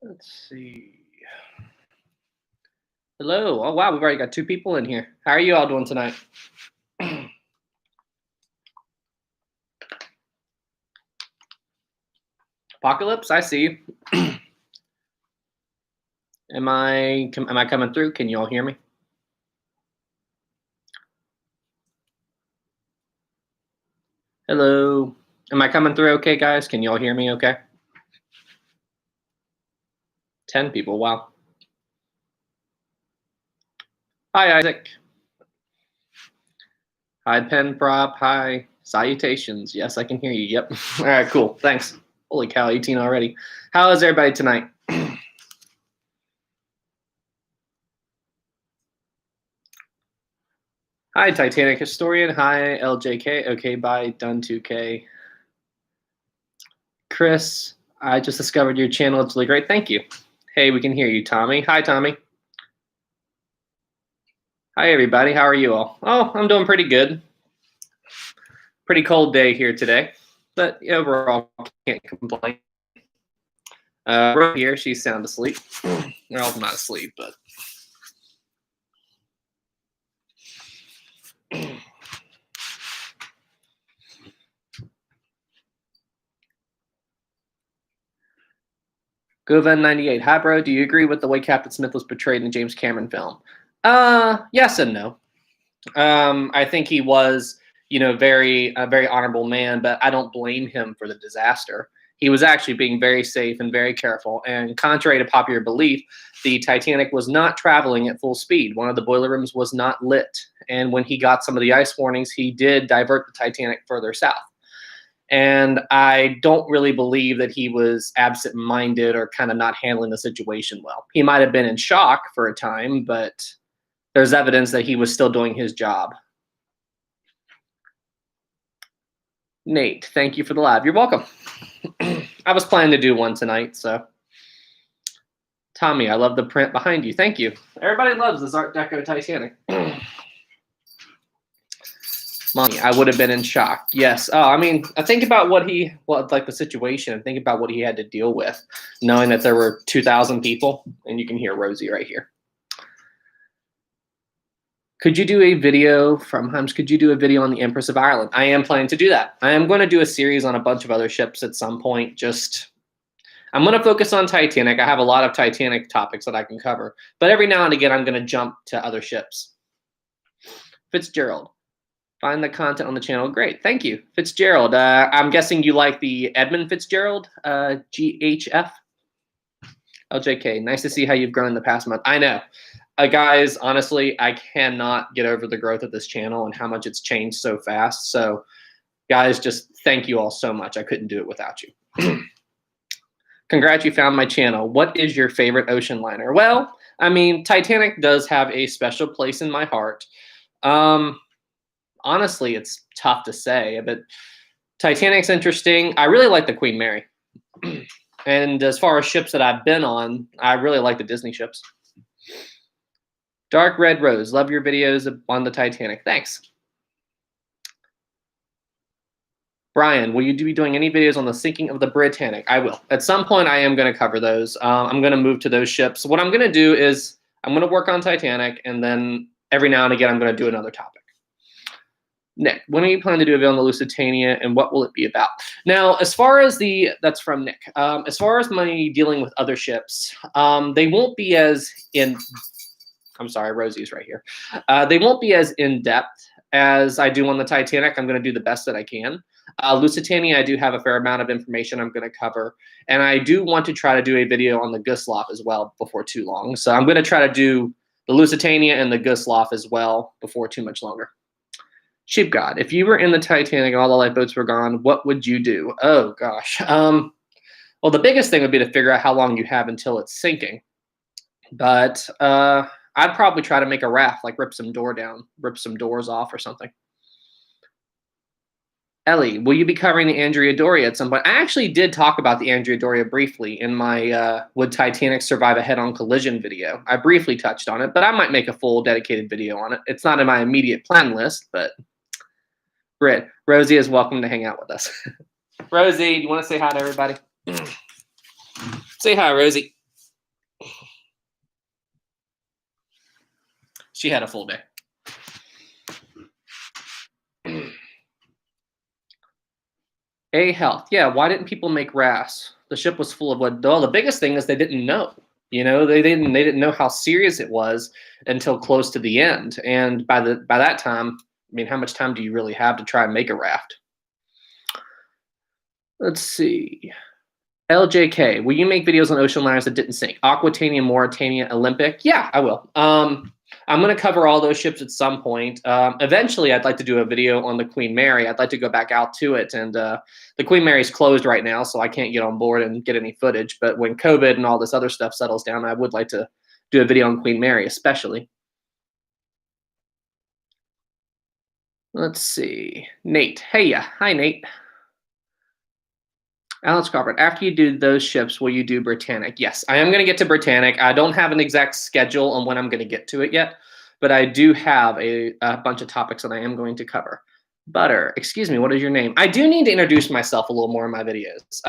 Let's see. Hello. Oh, wow. We've already got 2 people in here. How are you all doing tonight? Apocalypse, I see you. Am I coming through? Can you all hear me? Hello. Am I coming through okay, guys? Can you all hear me okay? 10 people. Wow. Hi, Isaac. Hi, Pen Prop. Hi. Salutations. Yes, I can hear you. Yep. All right, cool. Thanks. Holy cow, 18 already. How is everybody tonight? Hi, Titanic Historian. Hi, LJK. Okay, bye. Done 2K. Chris, I just discovered your channel. It's really great. Thank you. Hey, we can hear you, Tommy. Hi, Tommy. Hi, everybody. How are you all? Oh, I'm doing pretty good. Pretty cold day here today, but overall, can't complain. Right here, she's sound asleep. Well, not asleep, but. Goven98. Hi, bro. Do you agree with the way Captain Smith was portrayed in the James Cameron film? Yes and no. I think he was, a very honorable man, but I don't blame him for the disaster. He was actually being very safe and very careful. And contrary to popular belief, the Titanic was not traveling at full speed. One of the boiler rooms was not lit. And when he got some of the ice warnings, he did divert the Titanic further south. And I don't really believe that he was absent-minded or kind of not handling the situation well. He might have been in shock for a time, but there's evidence that he was still doing his job. Nate, thank you for the live. You're welcome. I was planning to do one tonight, so. Tommy, I love the print behind you. Thank you. Everybody loves this Art Deco Titanic. Mommy, I would have been in shock. Yes. Oh, I think about like the situation, and think about what he had to deal with, knowing that there were 2,000 people, and you can hear Rosie right here. Could you do a video from Himes? Could you do a video on the Empress of Ireland? I am planning to do that. I am going to do a series on a bunch of other ships at some point. I'm going to focus on Titanic. I have a lot of Titanic topics that I can cover, but every now and again, I'm going to jump to other ships. Fitzgerald, find the content on the channel. Great, thank you, Fitzgerald. I'm guessing you like the Edmund Fitzgerald, GHF. LJK, nice to see how you've grown in the past month. I know. Guys, honestly, I cannot get over the growth of this channel and how much it's changed so fast. So, guys, just thank you all so much. I couldn't do it without you. Congrats, you found my channel. What is your favorite ocean liner? Well, Titanic does have a special place in my heart. Honestly, it's tough to say, but Titanic's interesting. I really like the Queen Mary. And as far as ships that I've been on, I really like the Disney ships. Dark Red Rose, love your videos on the Titanic. Thanks. Brian, will you be doing any videos on the sinking of the Britannic? I will. At some point, I am going to cover those. I'm going to move to those ships. What I'm going to do is I'm going to work on Titanic, and then every now and again, I'm going to do another topic. Nick, when are you planning to do a video on the Lusitania, and what will it be about? Now, as far as that's from Nick. As far as my dealing with other ships, they won't be as in. I'm sorry, Rosie's right here. They won't be as in-depth as I do on the Titanic. I'm going to do the best that I can. Lusitania, I do have a fair amount of information I'm going to cover. And I do want to try to do a video on the Gustloff as well before too long. So I'm going to try to do the Lusitania and the Gustloff as well before too much longer. Sheep God, if you were in the Titanic and all the lifeboats were gone, what would you do? Oh, gosh. Well, the biggest thing would be to figure out how long you have until it's sinking. But I'd probably try to make a raft, like rip some doors off or something. Ellie, will you be covering the Andrea Doria at some point? I actually did talk about the Andrea Doria briefly in my Would Titanic Survive a Head-On Collision video. I briefly touched on it, but I might make a full dedicated video on it. It's not in my immediate plan list, but Britt, Rosie is welcome to hang out with us. Rosie, do you want to say hi to everybody? Say hi, Rosie. She had a full day. A health. Yeah, why didn't people make rafts? The ship was full of wood. Well, the biggest thing is they didn't know. You know, they didn't know how serious it was until close to the end. And by that time, I mean, how much time do you really have to try and make a raft? Let's see. LJK, will you make videos on ocean liners that didn't sink? Aquitania, Mauritania, Olympic? Yeah, I will. I'm going to cover all those ships at some point. Eventually, I'd like to do a video on the Queen Mary. I'd like to go back out to it. And the Queen Mary's closed right now, so I can't get on board and get any footage. But when COVID and all this other stuff settles down, I would like to do a video on Queen Mary, especially. Let's see. Nate. Hey, yeah. Hi, Nate. Alex Crawford, after you do those ships, will you do Britannic? Yes, I am going to get to Britannic. I don't have an exact schedule on when I'm going to get to it yet, but I do have a bunch of topics that I am going to cover. Butter, excuse me, what is your name? I do need to introduce myself a little more in my videos.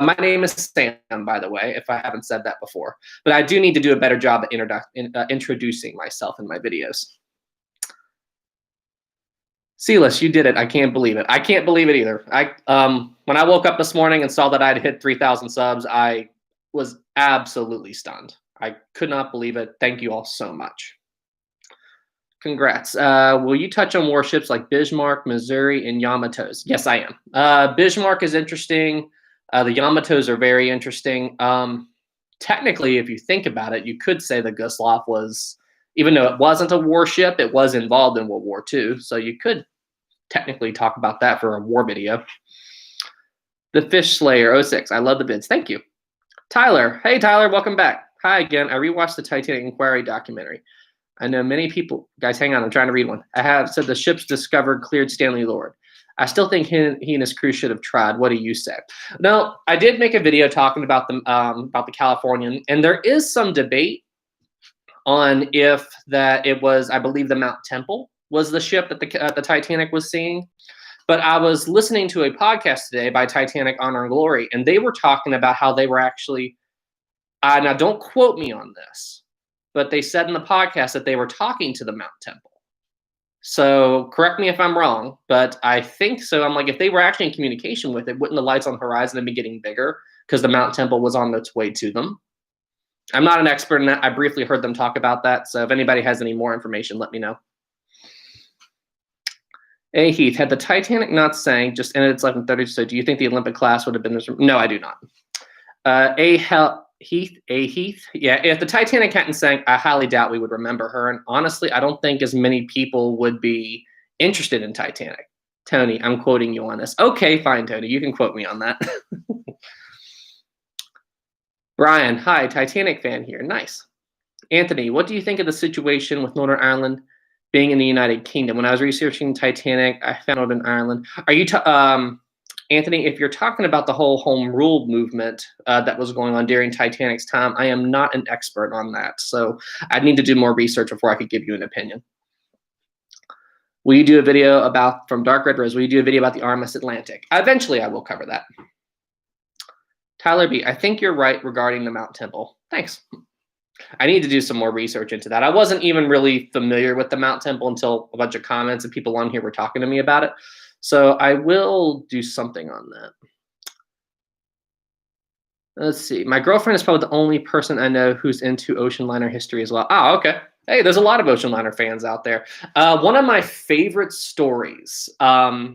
My name is Sam, by the way, if I haven't said that before. But I do need to do a better job at introducing myself in my videos. Silas, you did it. I can't believe it. I can't believe it either. When I woke up this morning and saw that I'd hit 3,000 subs, I was absolutely stunned. I could not believe it. Thank you all so much. Congrats. Will you touch on warships like Bismarck, Missouri, and Yamatos? Yes, I am. Bismarck is interesting. The Yamatos are very interesting. Technically, if you think about it, you could say the Gustloff was, even though it wasn't a warship, it was involved in World War II. So you could technically talk about that for a war video. The Fish Slayer 06. I love the bids. Thank you. Tyler. Hey, Tyler. Welcome back. Hi again. I rewatched the Titanic Inquiry documentary. I know many people. Guys, hang on. I'm trying to read one. I have said the ships discovered cleared Stanley Lord. I still think he and his crew should have tried. What do you say? No, I did make a video talking about the Californian, and there is some debate on if that it was, I believe, the Mount Temple was the ship that the Titanic was seeing. But I was listening to a podcast today by Titanic Honor and Glory, and they were talking about how they were actually, now don't quote me on this, but they said in the podcast that they were talking to the Mount Temple. So correct me if I'm wrong, but I think so. I'm like, if they were actually in communication with it, wouldn't the lights on the horizon have been getting bigger because the Mount Temple was on its way to them? I'm not an expert in that. I briefly heard them talk about that. So if anybody has any more information, let me know. Hey, Heath, had the Titanic not sank, just ended its life in 30, so do you think the Olympic class would have been this? No, I do not. Heath, yeah, if the Titanic hadn't sank, I highly doubt we would remember her. And honestly, I don't think as many people would be interested in Titanic. Tony, I'm quoting you on this. Okay, fine, Tony, you can quote me on that. Brian, hi, Titanic fan here. Nice. Anthony, what do you think of the situation with Northern Ireland being in the United Kingdom? When I was researching Titanic, I found Northern Ireland. Are you, Anthony, if you're talking about the whole home rule movement that was going on during Titanic's time, I am not an expert on that. So I'd need to do more research before I could give you an opinion. Will you do a video about, from Dark Red Rose, will you do a video about the RMS Atlantic? Eventually, I will cover that. Tyler B., I think you're right regarding the Mount Temple. Thanks. I need to do some more research into that. I wasn't even really familiar with the Mount Temple until a bunch of comments and people on here were talking to me about it. So I will do something on that. Let's see. My girlfriend is probably the only person I know who's into ocean liner history as well. Oh, okay. Hey, there's a lot of ocean liner fans out there. One of my favorite stories,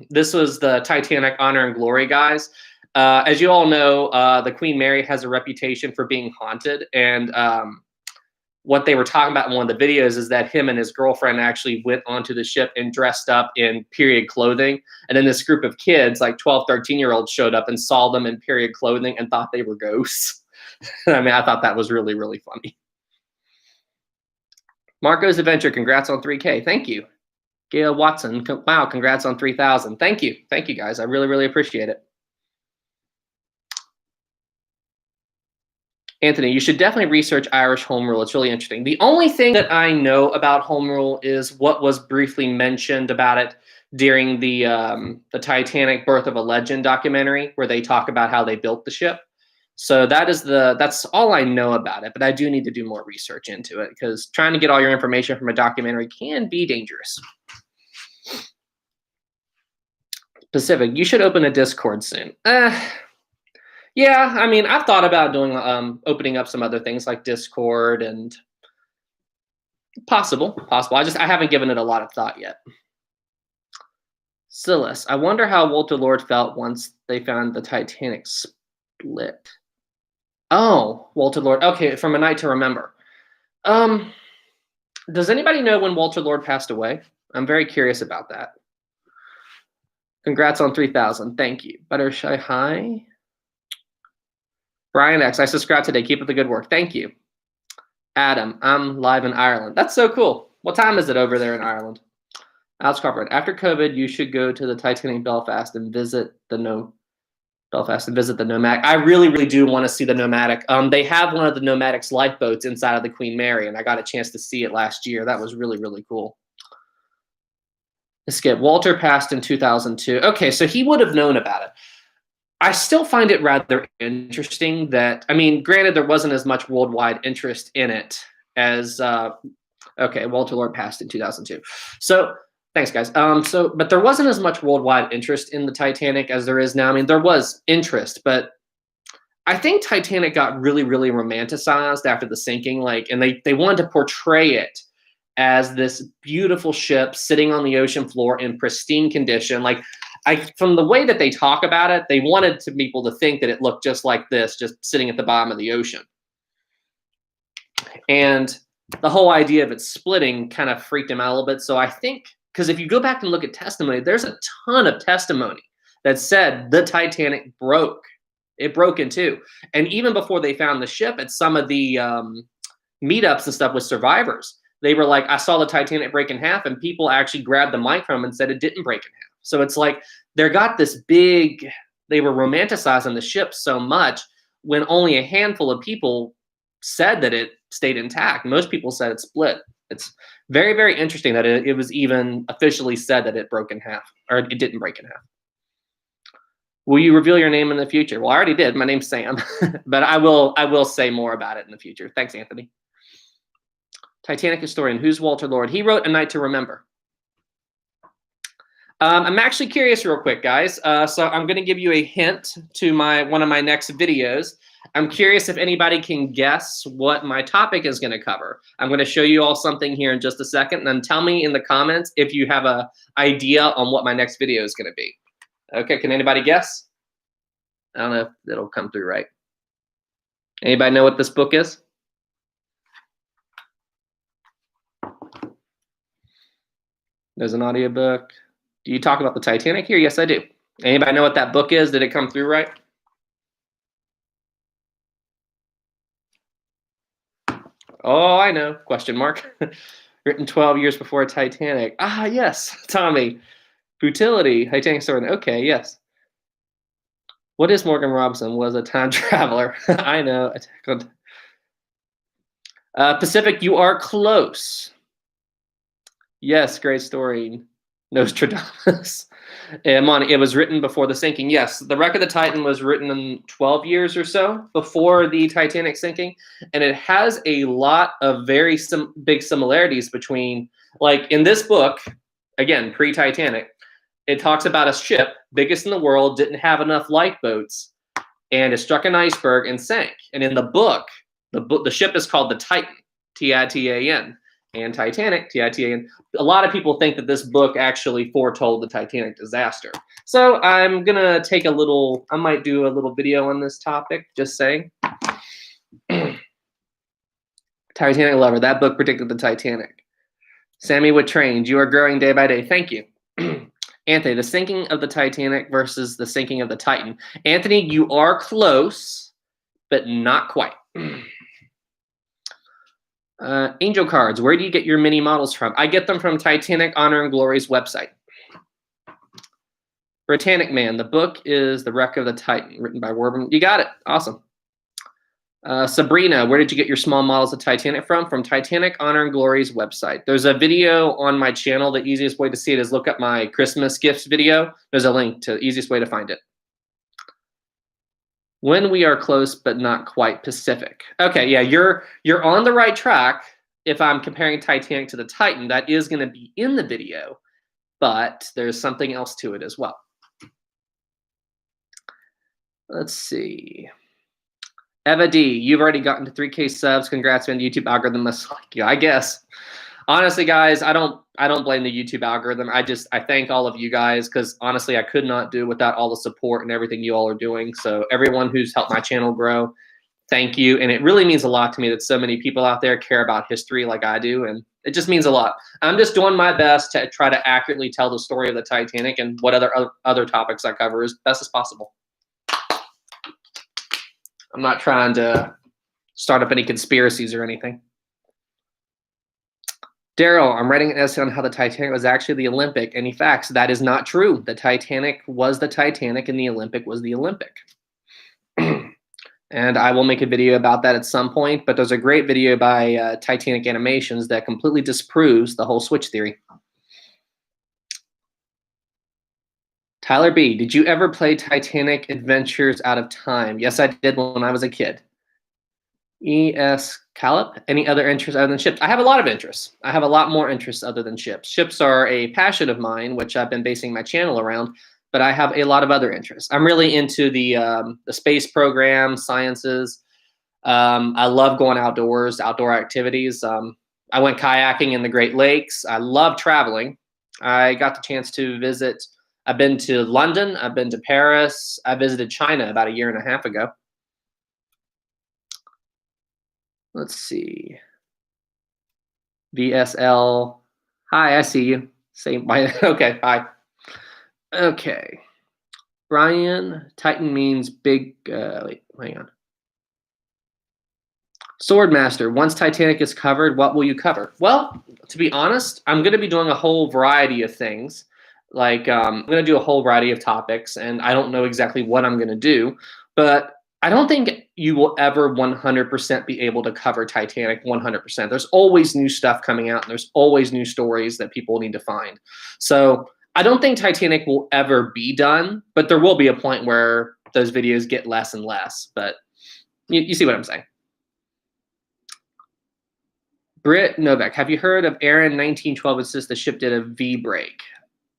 this was the Titanic Honor and Glory guys. As you all know, the Queen Mary has a reputation for being haunted. And what they were talking about in one of the videos is that him and his girlfriend actually went onto the ship and dressed up in period clothing. And then this group of kids, like 12, 13-year-olds, showed up and saw them in period clothing and thought they were ghosts. I mean, I thought that was really, really funny. Marco's Adventure, congrats on 3K. Thank you. Gail Watson, wow, congrats on 3,000. Thank you. Thank you, guys. I really, really appreciate it. Anthony, you should definitely research Irish home rule. It's really interesting. The only thing that I know about home rule is what was briefly mentioned about it during the Titanic Birth of a Legend documentary, where they talk about how they built the ship. So that's all I know about it, but I do need to do more research into it because trying to get all your information from a documentary can be dangerous. Pacific, you should open a Discord soon. Yeah, I mean, I've thought about doing opening up some other things like Discord and possible. I haven't given it a lot of thought yet. Silas, I wonder how Walter Lord felt once they found the Titanic split. Oh, Walter Lord. Okay, from A Night to Remember. Does anybody know when Walter Lord passed away? I'm very curious about that. Congrats on 3,000. Thank you. Buttershy, hi. Brian X, I subscribed today. Keep up the good work. Thank you. Adam, I'm live in Ireland. That's so cool. What time is it over there in Ireland? Alex Crawford, after COVID, you should go to the Titanic Belfast and visit the Nomadic. I really, really do want to see the Nomadic. They have one of the Nomadic's lifeboats inside of the Queen Mary, and I got a chance to see it last year. That was really, really cool. Skip, Walter passed in 2002. Okay, so he would have known about it. I still find it rather interesting that, I mean, granted, there wasn't as much worldwide interest in it as, okay, Walter Lord passed in 2002. So, thanks, guys. But there wasn't as much worldwide interest in the Titanic as there is now. I mean, there was interest, but I think Titanic got really, really romanticized after the sinking. And they wanted to portray it as this beautiful ship sitting on the ocean floor in pristine condition. From the way that they talk about it, they wanted people to think that it looked just like this, just sitting at the bottom of the ocean. And the whole idea of it splitting kind of freaked him out a little bit. So I think, because if you go back and look at testimony, there's a ton of testimony that said the Titanic broke. It broke in two. And even before they found the ship, at some of the meetups and stuff with survivors, they were like, I saw the Titanic break in half, and people actually grabbed the mic from them and said it didn't break in half. So it's like they got this big, they were romanticizing the ship so much when only a handful of people said that it stayed intact. Most people said it split. It's very, very interesting that it was even officially said that it broke in half, or it didn't break in half. Will you reveal your name in the future? Well, I already did. My name's Sam, but I will say more about it in the future. Thanks, Anthony. Titanic historian, who's Walter Lord? He wrote A Night to Remember. I'm actually curious real quick, guys. So I'm going to give you a hint to one of my next videos. I'm curious if anybody can guess what my topic is going to cover. I'm going to show you all something here in just a second, and then tell me in the comments if you have an idea on what my next video is going to be. Okay, can anybody guess? I don't know if it'll come through right. Anybody know what this book is? There's an audiobook. Do you talk about the Titanic here? Yes, I do. Anybody know what that book is? Did it come through right? Oh, I know. Question mark. Written 12 years before Titanic. Ah, yes, Tommy. Futility. Titanic story. Okay, yes. What is Morgan Robinson? Was a time traveler. I know. Pacific, you are close. Yes, great story. Nostradamus. Monty, it was written before the sinking. Yes, the Wreck of the Titan was written in 12 years or so before the Titanic sinking, and it has a lot of very big similarities between, in this book, again, pre-Titanic, it talks about a ship, biggest in the world, didn't have enough lifeboats, and it struck an iceberg and sank. And in the book, the ship is called the Titan, Titan, and Titanic, Titan. A lot of people think that this book actually foretold the Titanic disaster. So I'm going to take I might do a little video on this topic, just saying. Titanic lover, that book predicted the Titanic. Sammy with trains, you are growing day by day. Thank you. Anthony, the sinking of the Titanic versus the sinking of the Titan. Anthony, you are close, but not quite. Angel cards, where do you get your mini models from? I get them from Titanic Honor and Glory's website. Britannic Man, the book is The Wreck of the Titan, written by Warburton. You got it. Awesome. Sabrina, where did you get your small models of Titanic from? From Titanic Honor and Glory's website. There's a video on my channel. The easiest way to see it is look up my Christmas gifts video. There's a link to the easiest way to find it. When we are close but not quite Pacific. Okay, yeah, you're on the right track. If I'm comparing Titanic to the Titan, that is going to be in the video, but there's something else to it as well. Let's see. Eva D, you've already gotten to 3K subs. Congrats, man. The YouTube algorithm must like you, I guess. Honestly, guys, I don't blame the YouTube algorithm. I thank all of you guys because honestly, I could not do without all the support and everything you all are doing. So everyone who's helped my channel grow, thank you. And it really means a lot to me that so many people out there care about history like I do. And it just means a lot. I'm just doing my best to try to accurately tell the story of the Titanic and what other topics I cover as best as possible. I'm not trying to start up any conspiracies or anything. Daryl, I'm writing an essay on how the Titanic was actually the Olympic. Any facts? That is not true. The Titanic was the Titanic and the Olympic was the Olympic. And I will make a video about that at some point, but there's a great video by Titanic Animations that completely disproves the whole switch theory. Tyler B, did you ever play Titanic Adventures Out of Time? Yes, I did when I was a kid. E.S. Callip, any other interests other than ships? I have a lot of interests. I have a lot more interests other than ships. Ships are a passion of mine, which I've been basing my channel around, but I have a lot of other interests. I'm really into the space program, sciences. I love going outdoors, outdoor activities. I went kayaking in the Great Lakes. I love traveling. I got the chance to visit. I've been to London. I've been to Paris. I visited China about 1.5 years ago. Let's see. VSL. Hi, I see you. Same. Okay, hi. Okay. Brian, Titan means big. Wait, hang on. Swordmaster, once Titanic is covered, what will you cover? Well, to be honest, I'm going to be doing a whole variety of things. Like, I'm going to do a whole variety of topics, and I don't know exactly what I'm going to do, but I don't think you will ever 100% be able to cover Titanic 100%. There's always new stuff coming out, and there's always new stories that people need to find. So I don't think Titanic will ever be done, but there will be a point where those videos get less and less. But you see what I'm saying. Britt Novak, have you heard of Aaron 1912 insists the ship did a V break?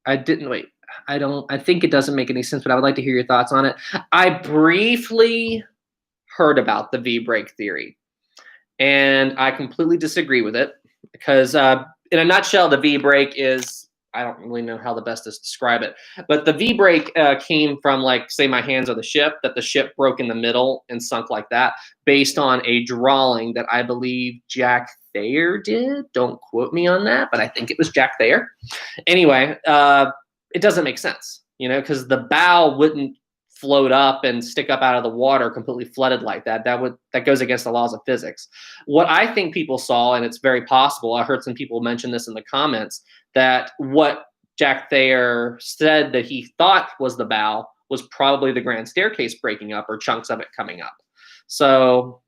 I didn't, wait. I think it doesn't make any sense, but I would like to hear your thoughts on it. I briefly heard about the V break theory, and I completely disagree with it because in a nutshell, the V break is, I don't really know how the best to describe it, but the V break came from, like, say my hands are the ship, that the ship broke in the middle and sunk like that based on a drawing that I believe Jack Thayer did. Don't quote me on that, but I think it was Jack Thayer. Anyway, it doesn't make sense, you know, because the bow wouldn't float up and stick up out of the water completely flooded like that. That goes against the laws of physics. What I think people saw, and it's very possible, I heard some people mention this in the comments, that what Jack Thayer said that he thought was the bow was probably the grand staircase breaking up or chunks of it coming up. So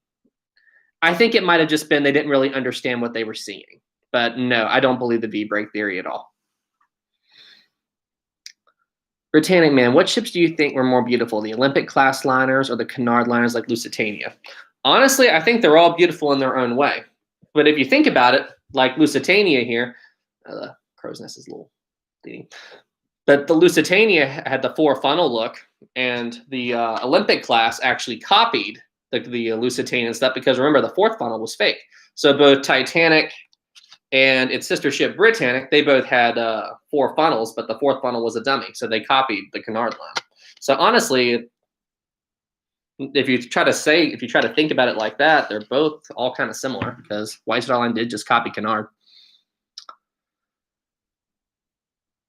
I think it might have just been they didn't really understand what they were seeing. But no, I don't believe the V-break theory at all. Britannic man, what ships do you think were more beautiful, the Olympic-class liners or the Cunard liners like Lusitania? Honestly, I think they're all beautiful in their own way. But if you think about it, like Lusitania here, the crow's nest is a little leading. But the Lusitania had the 4-funnel look, and the Olympic class actually copied the Lusitania stuff because, remember, the 4th funnel was fake. So both Titanic and its sister ship Britannic, they both had 4 funnels, but the 4th funnel was a dummy, so they copied the Cunard line. So honestly, if you try to think about it like that, they're both all kind of similar because White Star Line did just copy Cunard.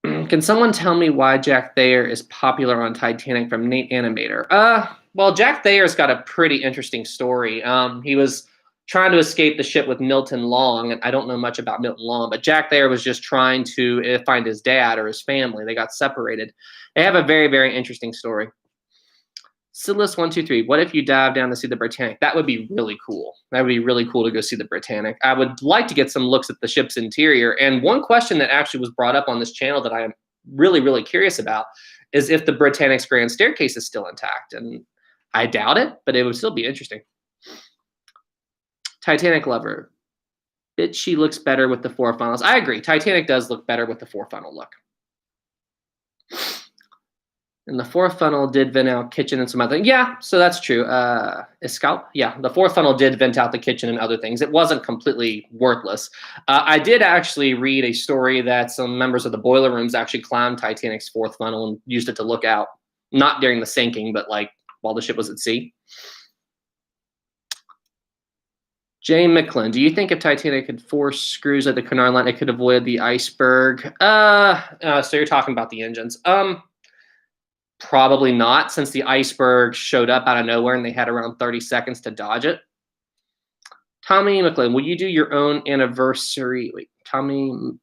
Can someone tell me why Jack Thayer is popular on Titanic from Nate Animator? Well, Jack Thayer's got a pretty interesting story. He was trying to escape the ship with Milton Long, and I don't know much about Milton Long, but Jack Thayer was just trying to find his dad or his family. They got separated. They have a very, very interesting story. Silas123, what if you dive down to see the Britannic? That would be really cool. That would be really cool to go see the Britannic. I would like to get some looks at the ship's interior. And one question that actually was brought up on this channel that I am really, really curious about is if the Britannic's grand staircase is still intact. And I doubt it, but it would still be interesting. Titanic lover. She looks better with the 4 funnels. I agree. Titanic does look better with the 4 funnel look. And the 4th funnel did vent out kitchen and some other things. Yeah, so that's true. Escalp. Yeah, the 4th funnel did vent out the kitchen and other things. It wasn't completely worthless. I did actually read a story that some members of the boiler rooms actually climbed Titanic's 4th funnel and used it to look out, not during the sinking, but like while the ship was at sea. Jane Micklin, do you think if Titanic had 4 screws at the canard line, it could avoid the iceberg? So you're talking about the engines. Probably not, since the iceberg showed up out of nowhere and they had around 30 seconds to dodge it. Tommy McLean, will you do your own anniversary? Wait, will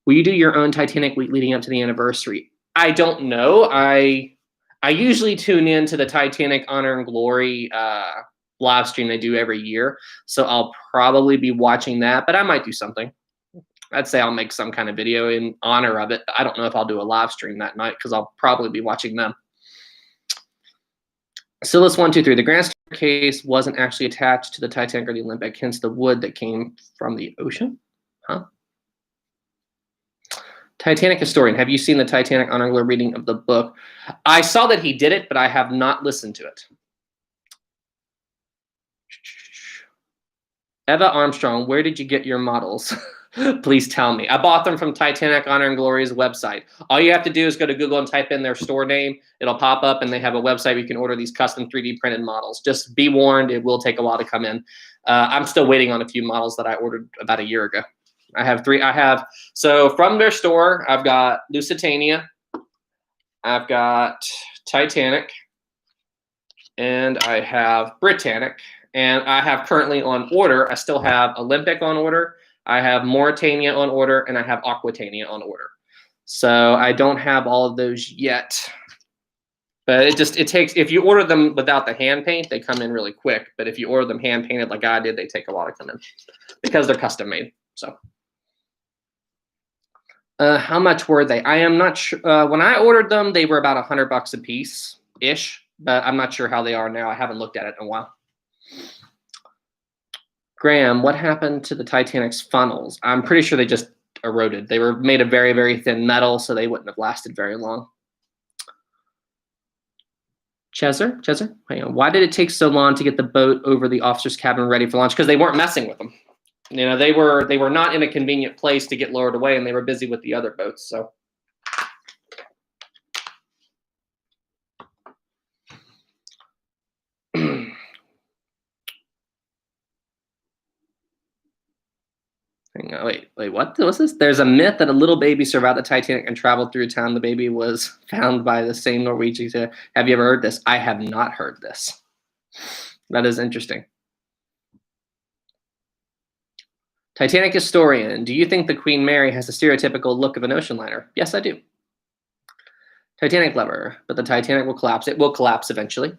you do your own Titanic week leading up to the anniversary? I don't know. I usually tune in to the Titanic Honor and Glory live stream they do every year, so I'll probably be watching that, but I might do something. I'd say I'll make some kind of video in honor of it. I don't know if I'll do a live stream that night because I'll probably be watching them. Silas123, the Grand Staircase wasn't actually attached to the Titanic or the Olympic, hence the wood that came from the ocean. Huh? Titanic historian, have you seen the Titanic Honor Glory reading of the book? I saw that he did it, but I have not listened to it. Eva Armstrong, where did you get your models? Please tell me. I bought them from Titanic Honor and Glory's website. All you have to do is go to Google and type in their store name. It'll pop up, and they have a website where you can order these custom 3D printed models. Just be warned, it will take a while to come in. I'm still waiting on a few models that I ordered about a year ago. I have 3. So from their store, I've got Lusitania, I've got Titanic, and I have Britannic. And I have currently on order, I still have Olympic on order, I have Mauritania on order, and I have Aquitania on order. So I don't have all of those yet. But it takes, if you order them without the hand paint, they come in really quick. But if you order them hand painted like I did, they take a while to come in because they're custom made. So how much were they? I am not sure. When I ordered them, they were about $100 a piece-ish, but I'm not sure how they are now. I haven't looked at it in a while. Graham, what happened to the Titanic's funnels? I'm pretty sure they just eroded. They were made of very, very thin metal, so they wouldn't have lasted very long. Chesser, hang on. Why did it take so long to get the boat over the officer's cabin ready for launch? Because they weren't messing with them. You know, they were not in a convenient place to get lowered away, and they were busy with the other boats. So. Wait, what was this? There's a myth that a little baby survived the Titanic and traveled through town. The baby was found by the same Norwegian. Have you ever heard this? I have not heard this. That is interesting. Titanic historian, do you think the Queen Mary has a stereotypical look of an ocean liner? Yes, I do. Titanic lover, but the Titanic will collapse. It will collapse eventually.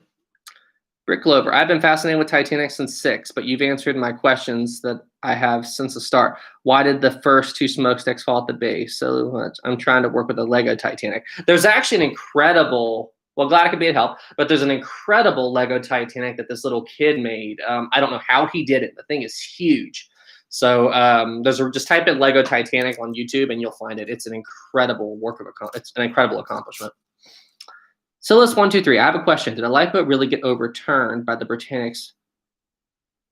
Brick Glover, I've been fascinated with Titanic since 6, but you've answered my questions that I have since the start. Why did the first 2 smokestacks fall at the base? So I'm trying to work with a Lego Titanic. There's actually an incredible, well, glad I could be of help, but there's an incredible Lego Titanic that this little kid made. I don't know how he did it. The thing is huge. So just type in Lego Titanic on YouTube and you'll find it. It's an incredible it's an incredible accomplishment. Silas123, I have a question. Did a lifeboat really get overturned by the Britannics?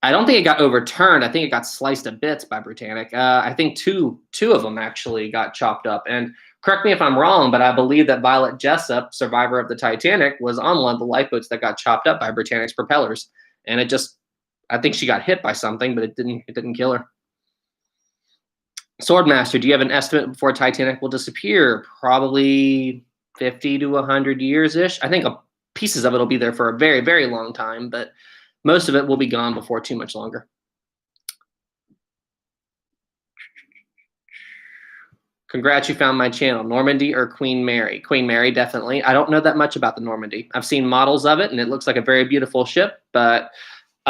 I don't think it got overturned. I think it got sliced to bits by Britannic. I think two of them actually got chopped up. And correct me if I'm wrong, but I believe that Violet Jessup, survivor of the Titanic, was on one of the lifeboats that got chopped up by Britannic's propellers. And I think she got hit by something, but it didn't kill her. Swordmaster, do you have an estimate before Titanic will disappear? Probably 50 to 100 years-ish. I think pieces of it will be there for a very, very long time, but most of it will be gone before too much longer. Congrats, you found my channel. Normandy or Queen Mary? Queen Mary, definitely. I don't know that much about the Normandy. I've seen models of it, and it looks like a very beautiful ship, but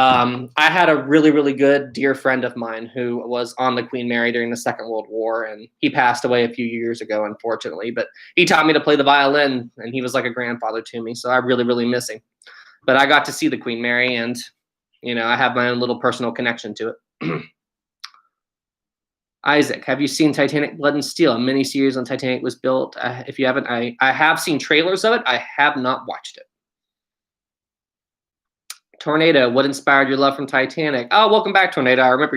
I had a really, really good dear friend of mine who was on the Queen Mary during the Second World War, and he passed away a few years ago, unfortunately. But he taught me to play the violin, and he was like a grandfather to me, so I really, really miss him. but I got to see the Queen Mary, and I have my own little personal connection to it. Isaac, have you seen Titanic Blood and Steel? A miniseries on Titanic was built. If you haven't, I have seen trailers of it. I have not watched it. Tornado, what inspired your love from Titanic? Oh, welcome back, Tornado. I remember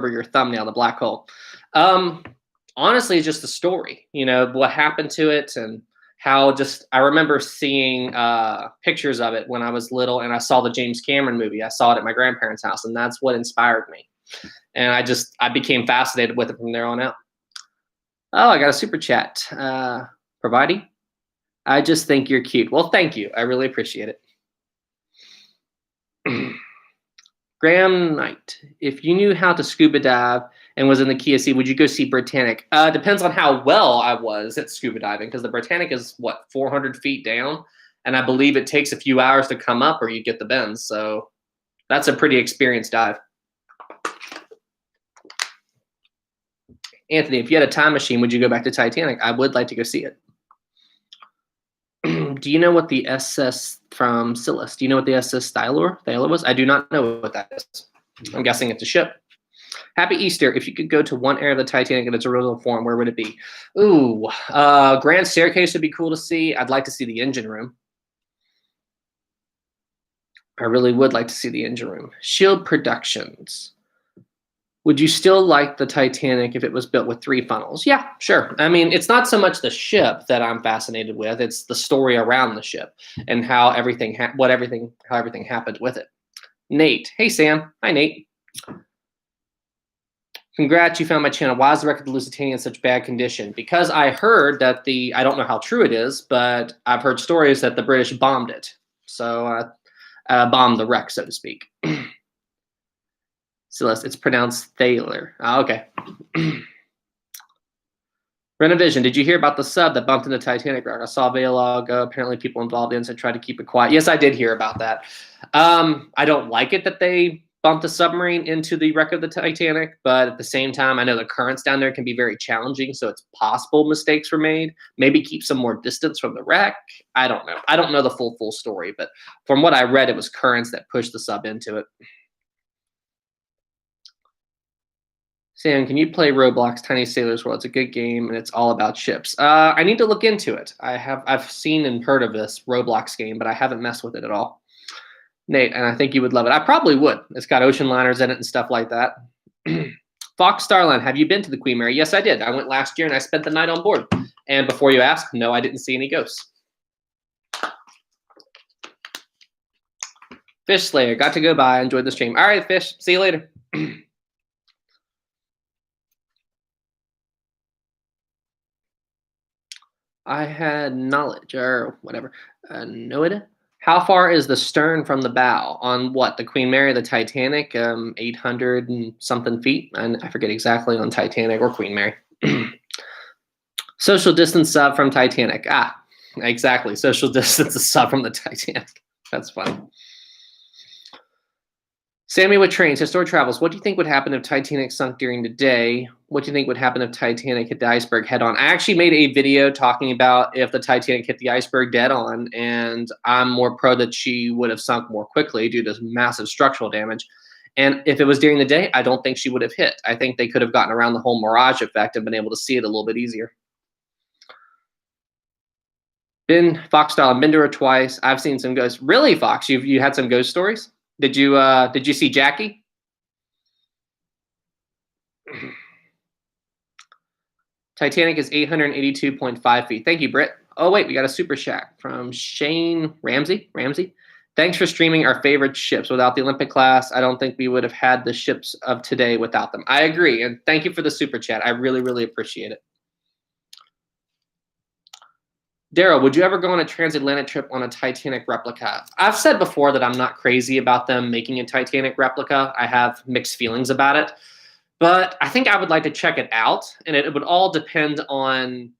your thumbnail, the black hole. Honestly, just the story. What happened to it, and how I remember seeing pictures of it when I was little, and I saw the James Cameron movie. I saw it at my grandparents' house, and that's what inspired me. And I became fascinated with it from there on out. Oh, I got a super chat. Providing. I just think you're cute. Well, thank you. I really appreciate it. Graham Knight, if you knew how to scuba dive and was in the Key of Sea, would you go see Britannic? Depends on how well I was at scuba diving, because the Britannic is, 400 feet down? And I believe it takes a few hours to come up, or you get the bends. So that's a pretty experienced dive. Anthony, if you had a time machine, would you go back to Titanic? I would like to go see it. Do you know what the SS from Silas? Do you know what the SS Thyla was? I do not know what that is. I'm guessing it's a ship. Happy Easter. If you could go to one area of the Titanic in its original form, where would it be? Ooh, Grand Staircase would be cool to see. I'd like to see the engine room. I really would like to see the engine room. Shield Productions. Would you still like the Titanic if it was built with 3 funnels? Yeah, sure. I mean, it's not so much the ship that I'm fascinated with. It's the story around the ship and how everything happened with it. Nate. Hey, Sam. Hi, Nate. Congrats, you found my channel. Why is the wreck of the Lusitania in such bad condition? Because I heard that I don't know how true it is, but I've heard stories that the British bombed it. So bombed the wreck, so to speak. Celeste, it's pronounced Thaler. Oh, okay. Renovision, did you hear about the sub that bumped into Titanic wreck? I saw a video log. Apparently people involved in it tried to keep it quiet. Yes, I did hear about that. I don't like it that they bumped the submarine into the wreck of the Titanic, but at the same time, I know the currents down there can be very challenging, so it's possible mistakes were made. Maybe keep some more distance from the wreck. I don't know. I don't know the full story, but from what I read, it was currents that pushed the sub into it. Sam, can you play Roblox Tiny Sailor's World? It's a good game, and it's all about ships. I need to look into it. I've seen and heard of this Roblox game, but I haven't messed with it at all. Nate, and I think you would love it. I probably would. It's got ocean liners in it and stuff like that. Fox Starline, have you been to the Queen Mary? Yes, I did. I went last year, and I spent the night on board. And before you ask, no, I didn't see any ghosts. Fish Slayer, got to go by. Enjoyed the stream. All right, Fish. See you later. I had knowledge or whatever. Noida. How far is the stern from the bow on what? The Queen Mary, the Titanic, 800 and something feet? And I forget exactly on Titanic or Queen Mary. Social distance sub from Titanic. Ah, exactly. Social distance sub from the Titanic. That's funny. Sammy with trains, historic travels. What do you think would happen if Titanic sunk during the day? What do you think would happen if Titanic hit the iceberg head on? I actually made a video talking about if the Titanic hit the iceberg dead on, and I'm more pro that she would have sunk more quickly due to massive structural damage. And if it was during the day, I don't think she would have hit. I think they could have gotten around the whole mirage effect and been able to see it a little bit easier. Fox style, I've been to her twice. I've seen some ghosts. Really, Fox? You had some ghost stories? Did you see Jackie? Titanic is 882.5 feet. Thank you, Britt. Oh, wait, we got a super chat from Shane Ramsey. Thanks for streaming our favorite ships. Without the Olympic class, I don't think we would have had the ships of today without them. I agree, and thank you for the super chat. I really, really appreciate it. Daryl, would you ever go on a transatlantic trip on a Titanic replica? I've said before that I'm not crazy about them making a Titanic replica. I have mixed feelings about it. But I think I would like to check it out, and it would all depend on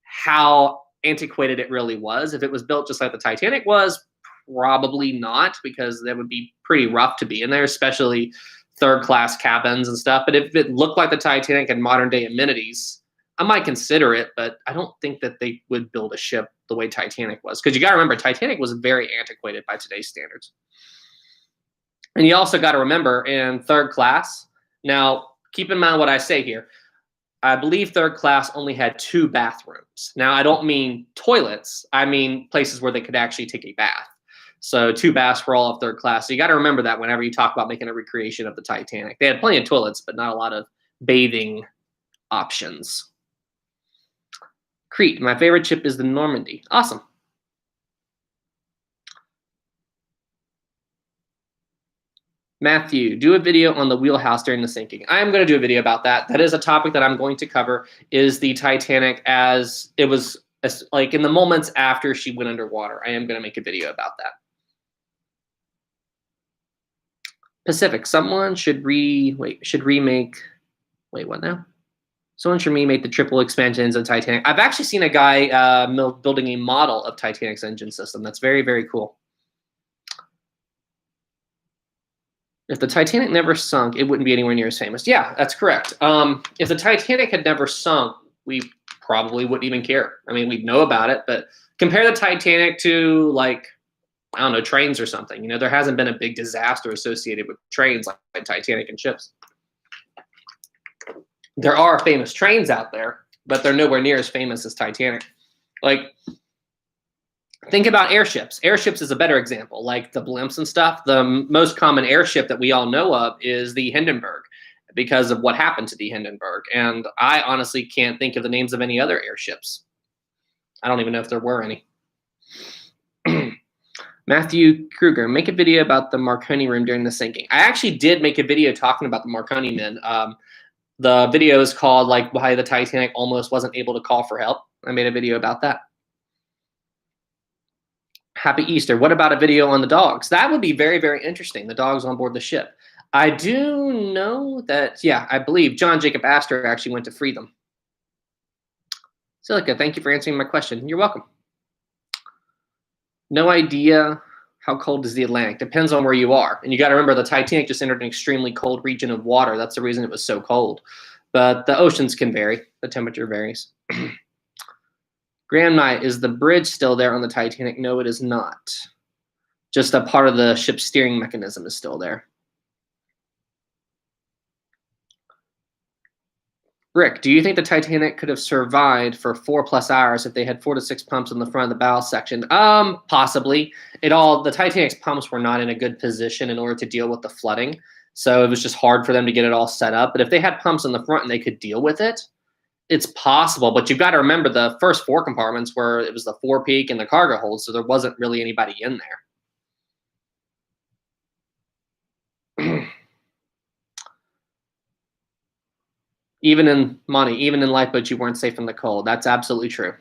how antiquated it really was. If it was built just like the Titanic was, probably not, because that would be pretty rough to be in there, especially third-class cabins and stuff. But if it looked like the Titanic and modern-day amenities, I might consider it, but I don't think that they would build a ship the way Titanic was. Because you got to remember, Titanic was very antiquated by today's standards. And you also got to remember in third class, now keep in mind what I say here. I believe third class only had 2 bathrooms. Now, I don't mean toilets. I mean places where they could actually take a bath. So 2 baths for all of third class. So you got to remember that whenever you talk about making a recreation of the Titanic. They had plenty of toilets, but not a lot of bathing options. Crete, my favorite ship is the Normandy. Awesome. Matthew, do a video on the wheelhouse during the sinking. I am going to do a video about that. That is a topic that I'm going to cover, is the Titanic as it was, like in the moments after she went underwater. I am going to make a video about that. Pacific, someone should remake, what now? Someone should remake the triple expansions of Titanic. I've actually seen a guy building a model of Titanic's engine system. That's very, very cool. If the Titanic never sunk, it wouldn't be anywhere near as famous. Yeah, that's correct. If the Titanic had never sunk, we probably wouldn't even care. I mean, we'd know about it, but compare the Titanic to, like, I don't know, trains or something. You know, there hasn't been a big disaster associated with trains like Titanic and ships. There are famous trains out there, but they're nowhere near as famous as Titanic. Like, think about airships. Airships is a better example, like the blimps and stuff. The most common airship that we all know of is the Hindenburg because of what happened to the Hindenburg. And I honestly can't think of the names of any other airships. I don't even know if there were any. Matthew Kruger, make a video about the Marconi room during the sinking. I actually did make a video talking about the Marconi men. The video is called, like, why the Titanic almost wasn't able to call for help. I made a video about that. Happy Easter. What about a video on the dogs? That would be very, very interesting. The dogs on board the ship. I do know that, yeah, I believe John Jacob Astor actually went to free them. Silica, thank you for answering my question. You're welcome. No idea how cold is the Atlantic. Depends on where you are. And you got to remember the Titanic just entered an extremely cold region of water. That's the reason it was so cold. But the oceans can vary. The temperature varies. Graham Knight, is the bridge still there on the Titanic? No, it is not. Just a part of the ship's steering mechanism is still there. Rick, do you think the Titanic could have survived for 4+ hours if they had 4 to 6 pumps in the front of the bow section? Possibly. The Titanic's pumps were not in a good position in order to deal with the flooding. So it was just hard for them to get it all set up. But if they had pumps in the front and they could deal with it, it's possible. But you've got to remember the first 4 compartments where it was the forepeak and the cargo hold, so there wasn't really anybody in there. Even in lifeboats, you weren't safe from the cold. That's absolutely true.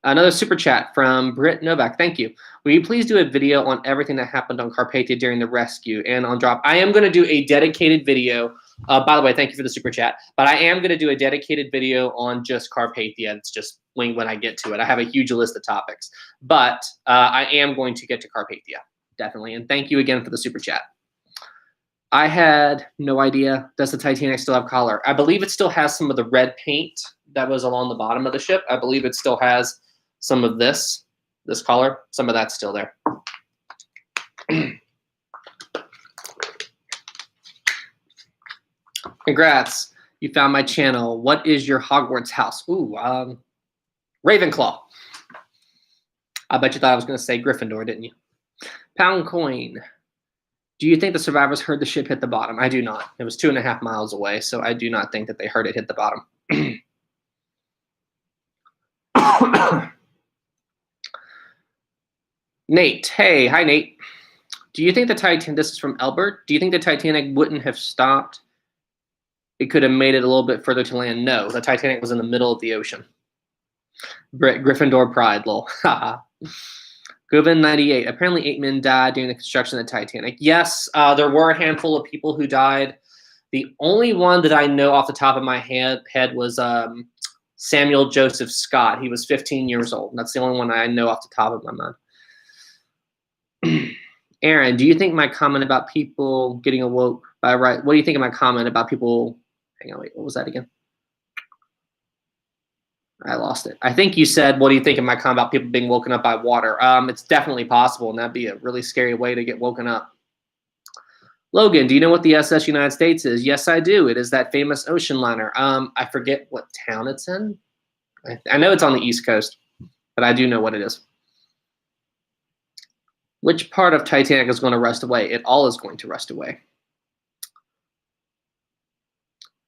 Another super chat from Britt Novak. Thank you. Will you please do a video on everything that happened on Carpathia during the rescue and on drop? I am going to do a dedicated video. By the way, thank you for the super chat. But I am going to do a dedicated video on just Carpathia. It's just when I get to it. I have a huge list of topics. But I am going to get to Carpathia, definitely. And thank you again for the super chat. I had no idea. Does the Titanic still have color? I believe it still has some of the red paint that was along the bottom of the ship. I believe it still has some of this color. Some of that's still there. Congrats. You found my channel. What is your Hogwarts house? Ooh, Ravenclaw. I bet you thought I was going to say Gryffindor, didn't you? Pound coin. Do you think the survivors heard the ship hit the bottom? I do not. It was 2.5 miles away, so I do not think that they heard it hit the bottom. Nate. Hey, hi, Nate. Do you think the Titanic, this is from Albert, do you think the Titanic wouldn't have stopped? It could have made it a little bit further to land. No, the Titanic was in the middle of the ocean. Gryffindor pride, lol. Govan 98. Apparently 8 men died during the construction of the Titanic. Yes, there were a handful of people who died. The only one that I know off the top of my head was Samuel Joseph Scott. He was 15 years old. That's the only one I know off the top of my mind. Aaron, do you think my comment about people getting awoke by right? What do you think of my comment about people? Hang on, wait, what was that again? I lost it. I think you said, what do you think of my comment about people being woken up by water? It's definitely possible, and that'd be a really scary way to get woken up. Logan, do you know what the SS United States is? Yes, I do. It is that famous ocean liner. I forget what town it's in. I know it's on the East Coast, but I do know what it is. Which part of Titanic is going to rust away? It all is going to rust away.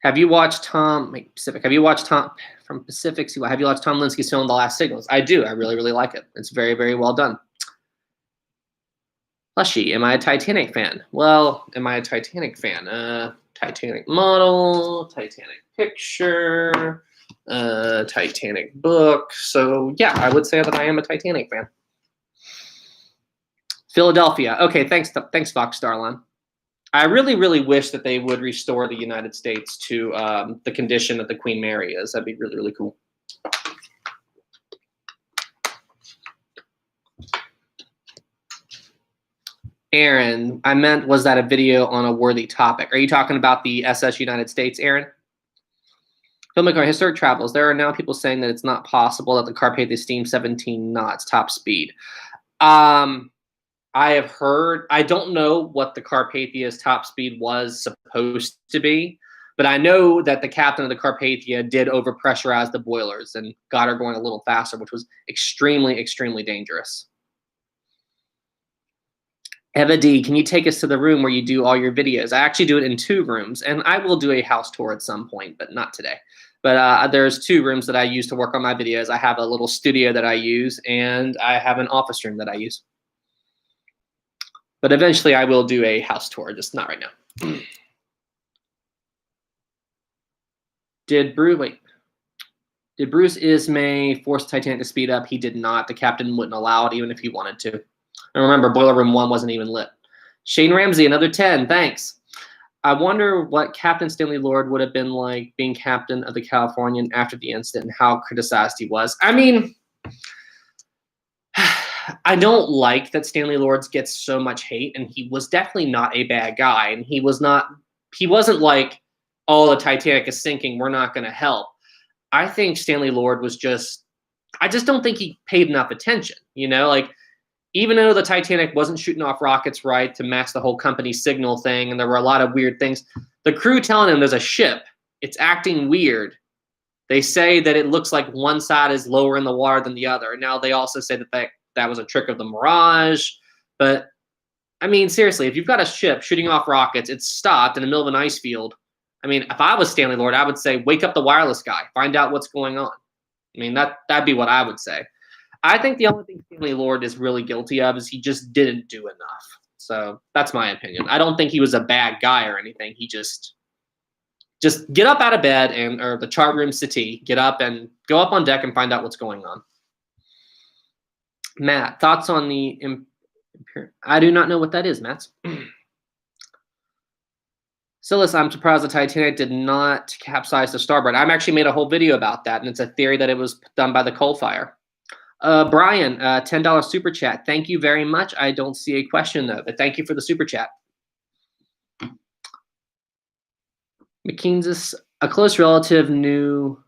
Have you watched Pacific? Have you watched Tom from Pacific? Have you watched Tom Linsky's film The Last Signals? I do. I really, really like it. It's very, very well done. Plushy, am I a Titanic fan? Well, am I a Titanic fan? Titanic model, Titanic picture, Titanic book. So yeah, I would say that I am a Titanic fan. Philadelphia. Okay, thanks, Fox Starline. I really, really wish that they would restore the United States to the condition that the Queen Mary is. That'd be really, really cool. Aaron, I meant, was that a video on a worthy topic? Are you talking about the SS United States, Aaron? Filmmaker, historic travels. There are now people saying that it's not possible that the Carpathia steamed 17 knots top speed. I have heard, I don't know what the Carpathia's top speed was supposed to be, but I know that the captain of the Carpathia did overpressurize the boilers and got her going a little faster, which was extremely, extremely dangerous. Eva D, can you take us to the room where you do all your videos? I actually do it in 2 rooms, and I will do a house tour at some point, but not today. But there's 2 rooms that I use to work on my videos. I have a little studio that I use, and I have an office room that I use. But eventually I will do a house tour, just not right now. Did Bruce Ismay force Titanic to speed up? He did not. The captain wouldn't allow it, even if he wanted to. And remember, Boiler Room 1 wasn't even lit. Shane Ramsey, another 10. Thanks. I wonder what Captain Stanley Lord would have been like being captain of the Californian after the incident and how criticized he was. I mean, I don't like that Stanley Lords gets so much hate, and he was definitely not a bad guy. And he wasn't like, oh, the Titanic is sinking, we're not going to help. I think Stanley Lord was I just don't think he paid enough attention. You know, like, even though the Titanic wasn't shooting off rockets right to match the whole company signal thing, and there were a lot of weird things, the crew telling him there's a ship, it's acting weird. They say that it looks like one side is lower in the water than the other. Now they also say that was a trick of the Mirage. But, I mean, seriously, if you've got a ship shooting off rockets, it's stopped in the middle of an ice field. I mean, if I was Stanley Lord, I would say, wake up the wireless guy. Find out what's going on. I mean, that'd be what I would say. I think the only thing Stanley Lord is really guilty of is he just didn't do enough. So that's my opinion. I don't think he was a bad guy or anything. He just get up out of bed or the chart room settee, get up and go up on deck and find out what's going on. Matt, thoughts on the I do not know what that is, Matt. Silas, I'm surprised the Titanic did not capsize the starboard. I've actually made a whole video about that, and it's a theory that it was done by the coal fire. Brian, $10 super chat. Thank you very much. I don't see a question, though, but thank you for the super chat. McKean's, a close relative knew.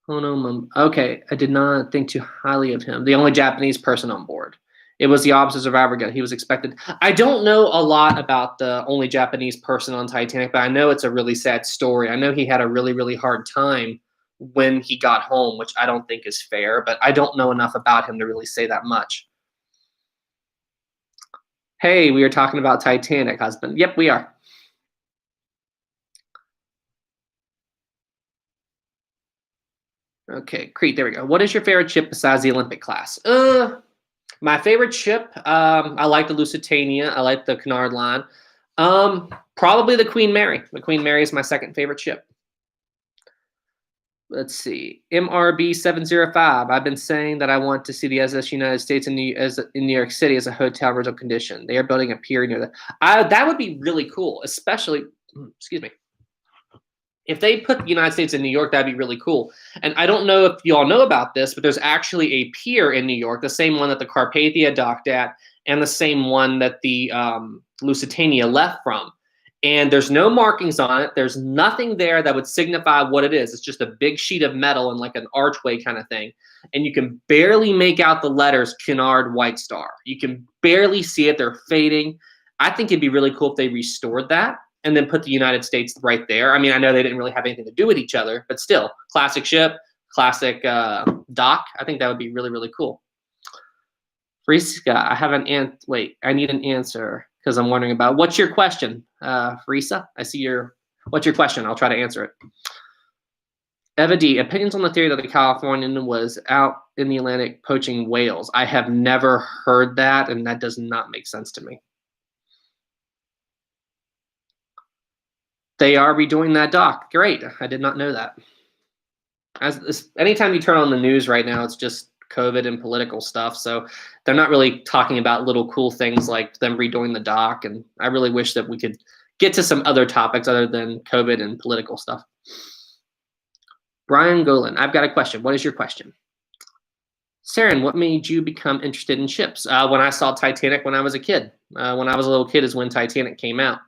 Oh, no. Okay, I did not think too highly of him. The only Japanese person on board. It was the opposite survivor guy. He was expected. I don't know a lot about the only Japanese person on Titanic, but I know it's a really sad story. I know he had a really, really hard time when he got home, which I don't think is fair, but I don't know enough about him to really say that much. Hey, we are talking about Titanic, husband. Yep, we are. Okay, Crete, there we go. What is your favorite ship besides the Olympic class? My favorite ship, I like the Lusitania. I like the Cunard Line. Probably the Queen Mary. The Queen Mary is my second favorite ship. Let's see. MRB705. I've been saying that I want to see the SS United States in New York City as a hotel rental condition. They are building a pier near that. That would be really cool, especially, excuse me. If they put the United States in New York, that'd be really cool. And I don't know if you all know about this, but there's actually a pier in New York, the same one that the Carpathia docked at, and the same one that the Lusitania left from. and there's no markings on it. There's nothing there that would signify what it is. It's just a big sheet of metal and like an archway kind of thing. And you can barely make out the letters Cunard White Star. You can barely see it. They're fading. I think it'd be really cool if they restored that and then put the United States right there. I mean, I know they didn't really have anything to do with each other, but still, classic ship, classic dock. I think that would be really, really cool. Friska, I have an wait, I need an answer because I'm wondering about what's your question, Frisa? I see what's your question? I'll try to answer it. Eva D, opinions on the theory that the Californian was out in the Atlantic poaching whales. I have never heard that, and that does not make sense to me. They are redoing that dock. Great. I did not know that. Anytime you turn on the news right now, it's just COVID and political stuff. So they're not really talking about little cool things like them redoing the dock. And I really wish that we could get to some other topics other than COVID and political stuff. Brian Golan, I've got a question. What is your question? Saren, what made you become interested in ships? When I saw Titanic when I was a kid. When I was a little kid is when Titanic came out.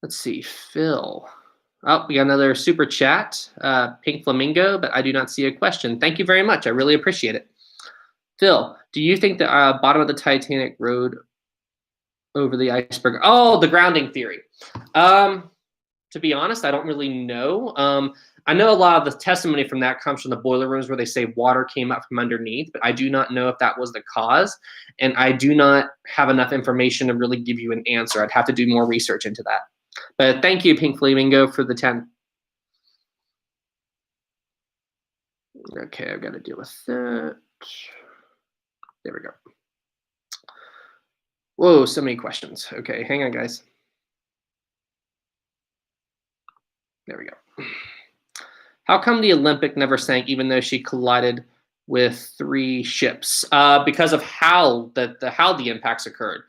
Let's see, Phil. Oh, we got another super chat, Pink Flamingo, but I do not see a question. Thank you very much. I really appreciate it. Phil, do you think the bottom of the Titanic rode over the iceberg? Oh, the grounding theory. To be honest, I don't really know. I know a lot of the testimony from that comes from the boiler rooms where they say water came up from underneath, but I do not know if that was the cause, and I do not have enough information to really give you an answer. I'd have to do more research into that. But thank you, Pink Flamingo, for the 10. Okay, I've got to deal with that. There we go. Whoa, so many questions. Okay, hang on, guys. There we go. How come the Olympic never sank even though she collided with 3 ships? Because of how the impacts occurred.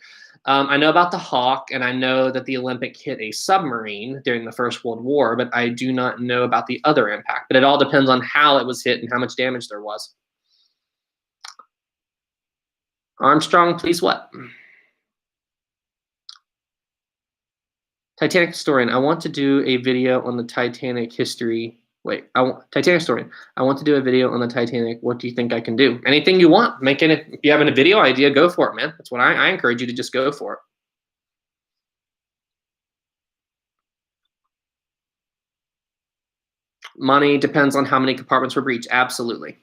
I know about the Hawk, and I know that the Olympic hit a submarine during the First World War, but I do not know about the other impact. But it all depends on how it was hit and how much damage there was. Armstrong, please what? Titanic historian, I want to do a video on the Titanic history. Wait, Titanic historian, I want to do a video on the Titanic. What do you think I can do? Anything you want. If you have a video idea, go for it, man. That's what I encourage you to just go for it. Money depends on how many compartments were breached. Absolutely.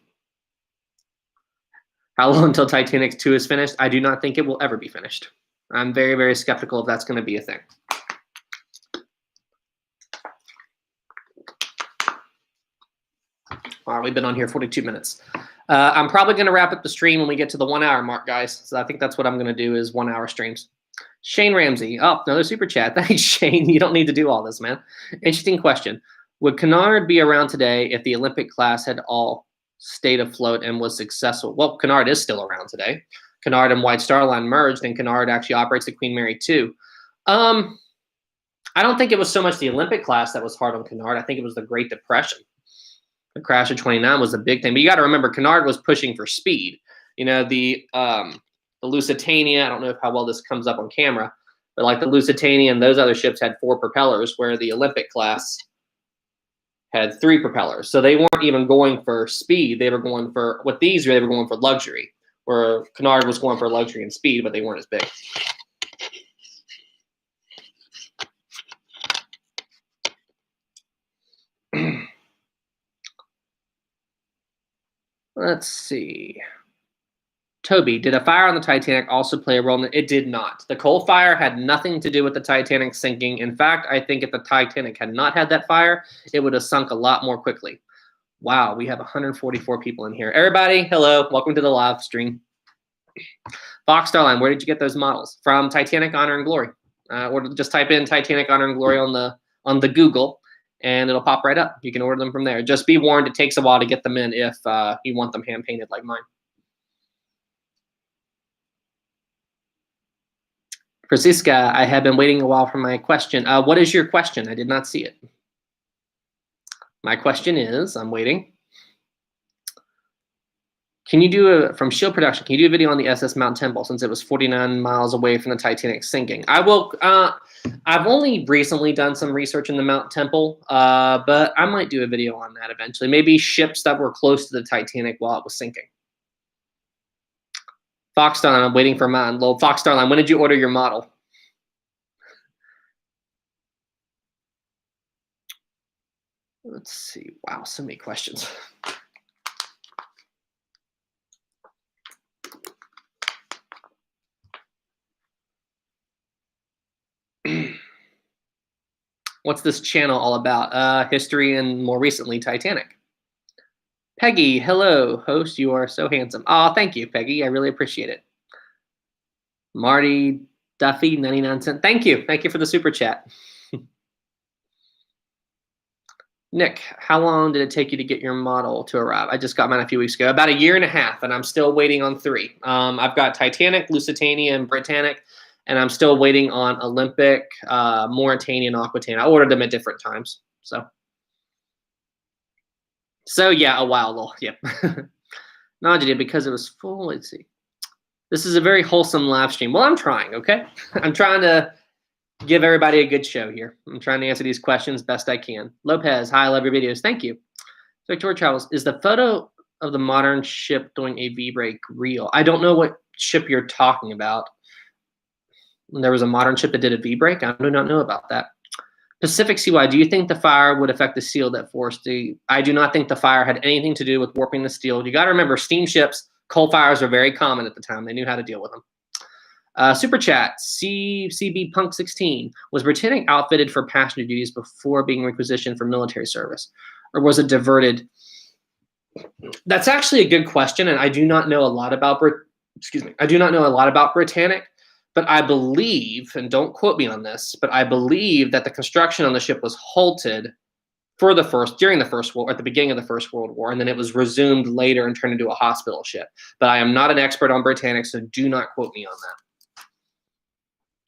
How long until Titanic 2 is finished? I do not think it will ever be finished. I'm very, very skeptical if that's going to be a thing. All right, we've been on here 42 minutes. I'm probably going to wrap up the stream when we get to the 1 hour mark, guys. So I think that's what I'm going to do is 1 hour streams. Shane Ramsey. Oh, another super chat. Thanks, Shane. You don't need to do all this, man. Interesting question. Would Cunard be around today if the Olympic class had all stayed afloat and was successful? Well, Cunard is still around today. Cunard and White Star Line merged, and Cunard actually operates the Queen Mary 2. I don't think it was so much the Olympic class that was hard on Cunard. I think it was the Great Depression. The crash of 29 was a big thing. But you got to remember, Cunard was pushing for speed. You know, the Lusitania, I don't know how well this comes up on camera, but like the Lusitania and those other ships had 4 propellers, where the Olympic class had 3 propellers. So they weren't even going for speed. They were going for, with these, they were going for luxury, where Cunard was going for luxury and speed, but they weren't as big. Let's see. Toby, did a fire on the Titanic also play a role in it? It did not. The coal fire had nothing to do with the Titanic sinking. In fact, I think if the Titanic had not had that fire, it would have sunk a lot more quickly. Wow, we have 144 people in here. Everybody, hello. Welcome to the live stream. Fox Starline, where did you get those models? From Titanic Honor and Glory. Or just type in Titanic Honor and Glory on the Google, and it'll pop right up. You can order them from there. Just be warned, it takes a while to get them in if you want them hand-painted like mine. Francisca, I have been waiting a while for my question. What is your question? I did not see it. My question is, I'm waiting. Can you do from Shield Production? Can you do a video on the SS Mount Temple since it was 49 miles away from the Titanic sinking? I will. I've only recently done some research in the Mount Temple, but I might do a video on that eventually. Maybe ships that were close to the Titanic while it was sinking. Fox Starline, I'm waiting for mine. Lol, Fox Starline, when did you order your model? Let's see. Wow, so many questions. What's this channel all about? History and more recently Titanic. Peggy, hello, host. You are so handsome. Oh, thank you, Peggy. I really appreciate it. Marty Duffy, 99 cents. Thank you. Thank you for the super chat. Nick, how long did it take you to get your model to arrive? I just got mine a few weeks ago. About a year and a half, and I'm still waiting on 3. I've got Titanic, Lusitania, and Britannic, and I'm still waiting on Olympic, Mauritania, and Aquitaine. I ordered them at different times. So yeah, a while though. Yep. No, I did because it was full. Let's see. This is a very wholesome live stream. Well, I'm trying, okay? I'm trying to give everybody a good show here. I'm trying to answer these questions best I can. Lopez, hi, I love your videos. Thank you. Victoria Travels, is the photo of the modern ship doing a V-break real? I don't know what ship you're talking about. There was a modern ship that did a V-break? I do not know about that. Pacific CY, do you think the fire would affect the steel that forced the... I do not think the fire had anything to do with warping the steel. You got to remember, steamships, coal fires were very common at the time. They knew how to deal with them. Super chat, CB Punk 16. Was Britannic outfitted for passenger duties before being requisitioned for military service? Or was it diverted? That's actually a good question, and I do not know a lot about I do not know a lot about Britannic, but I believe, and don't quote me on this, but I believe that the construction on the ship was halted for the during the First World, at the beginning of the First World War, and then it was resumed later and turned into a hospital ship. But I am not an expert on Britannic, so do not quote me on that.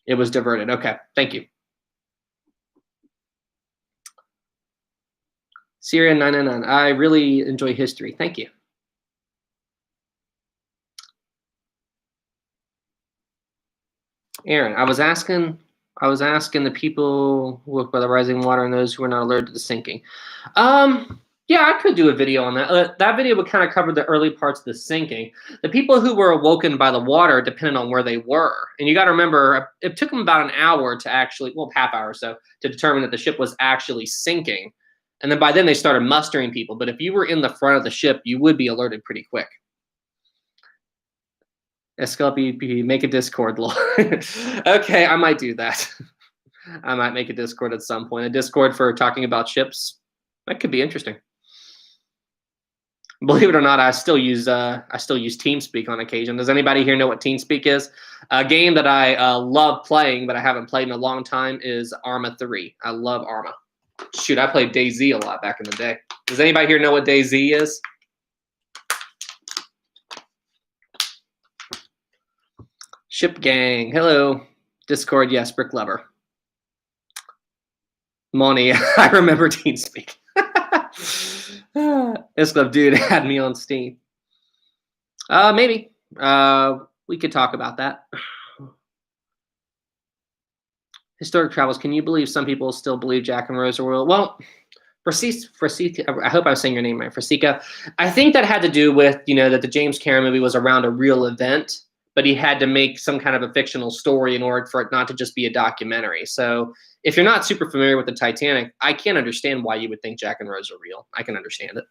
It was diverted. Okay, thank you. Syria 999. I really enjoy history. Thank you. Aaron, I was asking the people who look by the rising water and those who are not alerted to the sinking. Yeah, I could do a video on that. That video would kind of cover the early parts of the sinking. The people who were awoken by the water depended on where they were. And you got to remember, it took them about an hour to actually, well, half hour or so, to determine that the ship was actually sinking. And then by then they started mustering people. But if you were in the front of the ship, you would be alerted pretty quick. SKLP, make a Discord. Okay, I might do that. I might make a Discord at some point. A Discord for talking about ships. That could be interesting. Believe it or not, I still use TeamSpeak on occasion. Does anybody here know what TeamSpeak is? A game that I love playing, but I haven't played in a long time is Arma 3. I love Arma. Shoot, I played DayZ a lot back in the day. Does anybody here know what DayZ is? Ship Gang. Hello. Discord, yes. Brick Lover. Money. I remember TeamSpeak. This club dude had me on Steam. Maybe. We could talk about that. Historic Travels. Can you believe some people still believe Jack and Rose are real? Well, Frasika, I hope I'm saying your name right, Frasika. I think that had to do with, that the James Cameron movie was around a real event, but he had to make some kind of a fictional story in order for it not to just be a documentary. So if you're not super familiar with the Titanic, I can't understand why you would think Jack and Rose are real. I can understand it.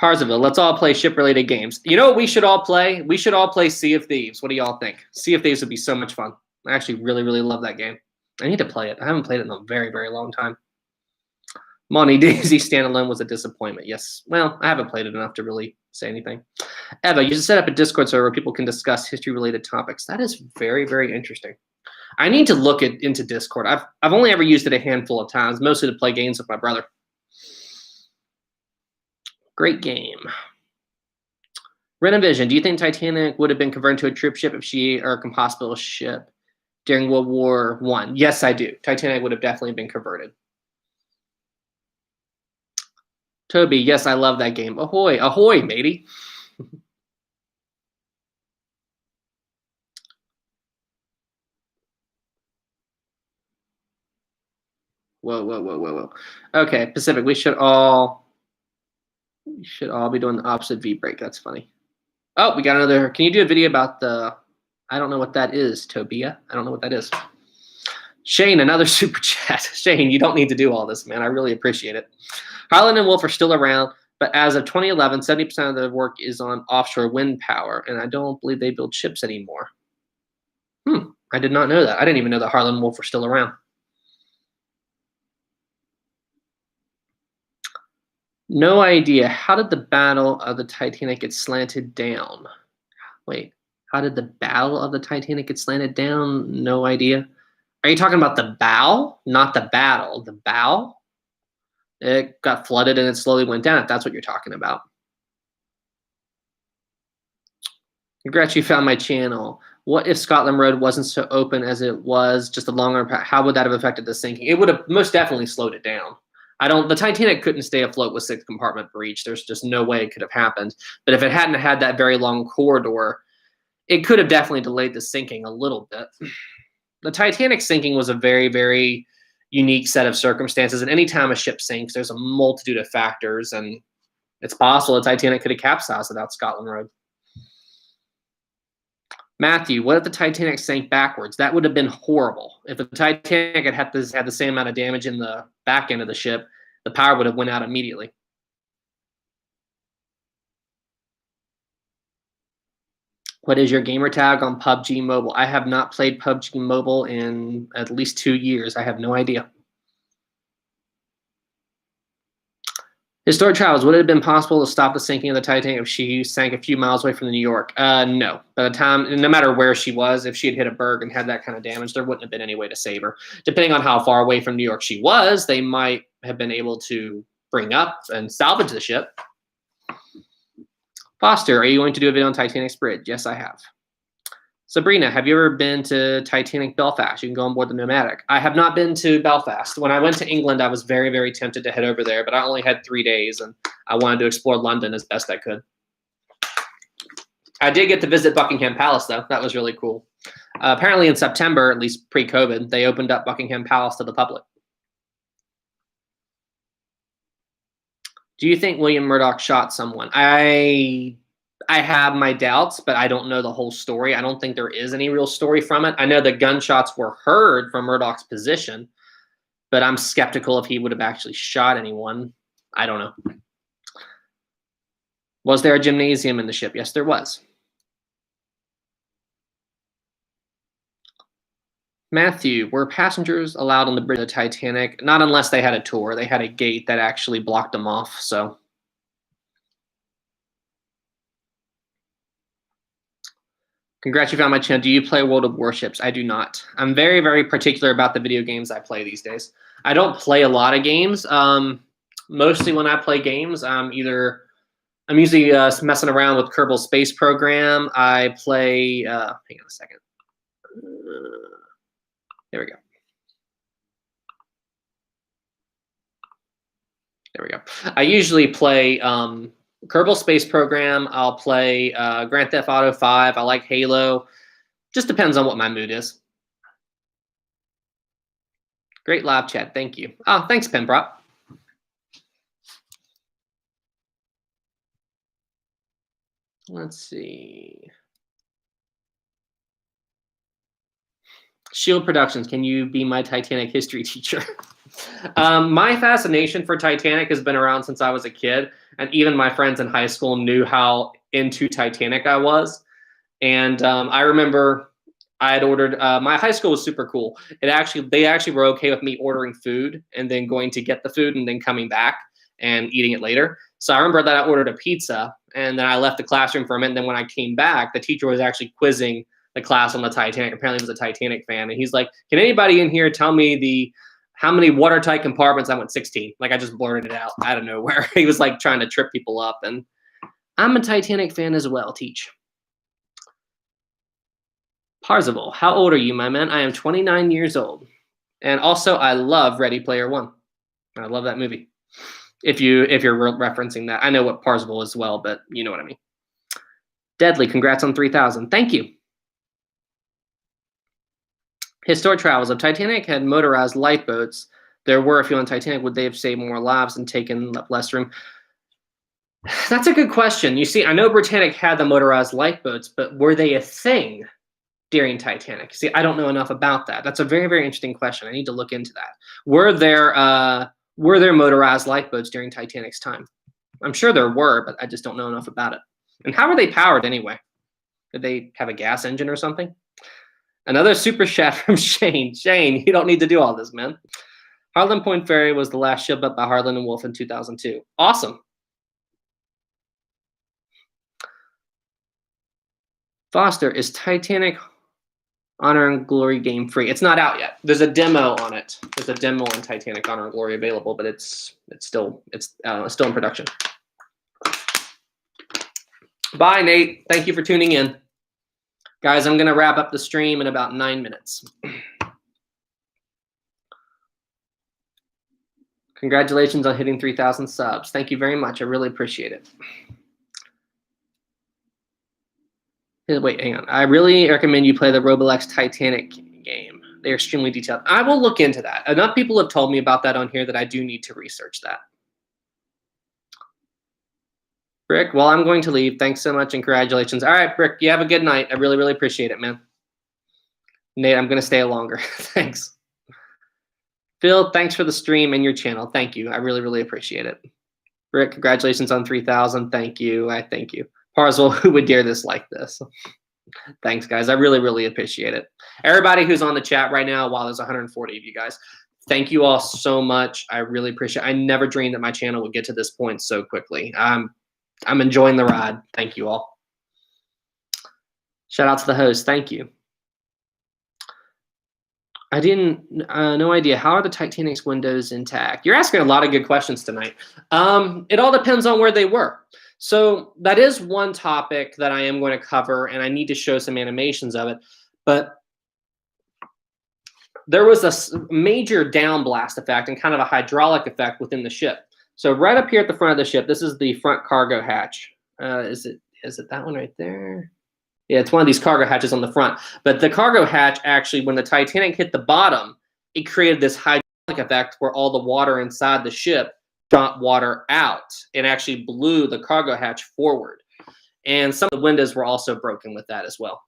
Parsiville, let's all play ship-related games. You know what we should all play? We should all play Sea of Thieves. What do y'all think? Sea of Thieves would be so much fun. I actually really, really love that game. I need to play it. I haven't played it in a very, very long time. Monty Daisy standalone was a disappointment. Yes. Well, I haven't played it enough to really say anything. Eva, you should set up a Discord server where people can discuss history-related topics. That is very, very interesting. I need to look into Discord. I've only ever used it a handful of times, mostly to play games with my brother. Great game. Renovision, do you think Titanic would have been converted to a troop ship or a composable ship during World War I? Yes, I do. Titanic would have definitely been converted. Toby, yes, I love that game. Ahoy, ahoy, matey. Whoa, whoa, whoa, whoa, whoa. Okay, Pacific, we should all be doing the opposite V break. That's funny. Oh, we got another. Can you do a video about the? I don't know what that is, Tobia. I don't know what that is. Shane, another super chat. Shane, you don't need to do all this, man. I really appreciate it. Harlan and Wolf are still around, but as of 2011, 70% of the work is on offshore wind power, and I don't believe they build ships anymore. I did not know that. I didn't even know that Harlan and Wolf were still around. No idea. How did the Battle of the Titanic get slanted down? Wait, how did the Battle of the Titanic get slanted down? No idea. Are you talking about the bow? Not the battle. The bow? It got flooded and it slowly went down, if that's what you're talking about. Congrats, you found my channel. What if Scotland Road wasn't so open as it was, just a longer path? How would that have affected the sinking? It would have most definitely slowed it down. The Titanic couldn't stay afloat with 6 compartment breach. There's just no way it could have happened. But if it hadn't had that very long corridor, it could have definitely delayed the sinking a little bit. The Titanic sinking was a very, very unique set of circumstances. And anytime a ship sinks, there's a multitude of factors. And it's possible the Titanic could have capsized without Scotland Road. Matthew, what if the Titanic sank backwards? That would have been horrible. If the Titanic had the same amount of damage in the back end of the ship, the power would have went out immediately. What is your gamer tag on PUBG Mobile? I have not played PUBG Mobile in at least 2 years. I have no idea. Historic travels. Would it have been possible to stop the sinking of the Titanic if she sank a few miles away from New York? No. By the time, no matter where she was, if she had hit a berg and had that kind of damage, there wouldn't have been any way to save her. Depending on how far away from New York she was, they might have been able to bring up and salvage the ship. Foster, are you going to do a video on Titanic's bridge? Yes, I have. Sabrina, have you ever been to Titanic Belfast? You can go on board the Nomadic. I have not been to Belfast. When I went to England, I was very, very tempted to head over there, but I only had 3 days, and I wanted to explore London as best I could. I did get to visit Buckingham Palace, though. That was really cool. Apparently in September, at least pre-COVID, they opened up Buckingham Palace to the public. Do you think William Murdoch shot someone? I have my doubts, but I don't know the whole story. I don't think there is any real story from it. I know the gunshots were heard from Murdoch's position, but I'm skeptical if he would have actually shot anyone. I don't know. Was there a gymnasium in the ship? Yes, there was. Matthew, were passengers allowed on the bridge of the Titanic? Not unless they had a tour. They had a gate that actually blocked them off, so... Congrats, you found my channel. Do you play World of Warships? I do not. I'm very, very particular about the video games I play these days. I don't play a lot of games. Mostly when I play games, I'm usually messing around with Kerbal Space Program. I play, hang on a second. There we go. There we go. I usually play Kerbal Space Program. I'll play Grand Theft Auto 5. I like Halo. Just depends on what my mood is. Great live chat. Thank you. Oh, thanks, Pembrop. Let's see. Shield Productions, can you be my Titanic history teacher? My fascination for Titanic has been around since I was a kid, and even my friends in high school knew how into Titanic I was. And I remember I had ordered. My high school was super cool. They actually were okay with me ordering food and then going to get the food and then coming back and eating it later. So I remember that I ordered a pizza and then I left the classroom for a minute. And then when I came back, the teacher was actually quizzing the class on the Titanic. Apparently, he was a Titanic fan, and he's like, "Can anybody in here tell me how many watertight compartments?" I went 16. Like I just blurted it out of nowhere. He was like trying to trip people up, and I'm a Titanic fan as well. Teach. Parzival, how old are you, my man? I am 29 years old, and also I love Ready Player One. I love that movie. if you're referencing that. I know what Parzival as well, but you know what I mean. Deadly, congrats on 3,000. Thank you. Historic travels. If Titanic had motorized lifeboats, there were a few on Titanic, would they have saved more lives and taken up less room? That's a good question. You see, I know Britannic had the motorized lifeboats, but were they a thing during Titanic? See, I don't know enough about that. That's a very, very interesting question. I need to look into that. Were there motorized lifeboats during Titanic's time? I'm sure there were, but I just don't know enough about it. And how were they powered anyway? Did they have a gas engine or something? Another super chat from Shane. Shane, you don't need to do all this, man. Harlan Point Ferry was the last ship up by Harlan and Wolff in 2002. Awesome. Foster, is Titanic Honor and Glory game free? It's not out yet. There's a demo on it. There's a demo on Titanic Honor and Glory available, but it's still in production. Bye, Nate. Thank you for tuning in. Guys, I'm going to wrap up the stream in about 9 minutes. Congratulations on hitting 3,000 subs. Thank you very much. I really appreciate it. Wait, hang on. I really recommend you play the Roblox Titanic game. They're extremely detailed. I will look into that. Enough people have told me about that on here that I do need to research that. Brick, well, I'm going to leave. Thanks so much and congratulations. All right, Brick, you have a good night. I really, really appreciate it, man. Nate, I'm going to stay longer. Thanks. Phil, thanks for the stream and your channel. Thank you. I really, really appreciate it. Brick, congratulations on 3,000. Thank you. I thank you. Parzival, who would dare this like this? Thanks, guys. I really, really appreciate it. Everybody who's on the chat right now, wow, there's 140 of you guys. Thank you all so much. I really appreciate it. I never dreamed that my channel would get to this point so quickly. I'm enjoying the ride. Thank you all. Shout out to the host. Thank you. I didn't, no idea. How are the Titanic's windows intact? You're asking a lot of good questions tonight. It all depends on where they were. So that is one topic that I am going to cover, and I need to show some animations of it. But there was a major downblast effect and kind of a hydraulic effect within the ship. So right up here at the front of the ship, this is the front cargo hatch. Is it that one right there? Yeah, it's one of these cargo hatches on the front. But the cargo hatch, actually, when the Titanic hit the bottom, it created this hydraulic effect where all the water inside the ship shot water out and actually blew the cargo hatch forward. And some of the windows were also broken with that as well.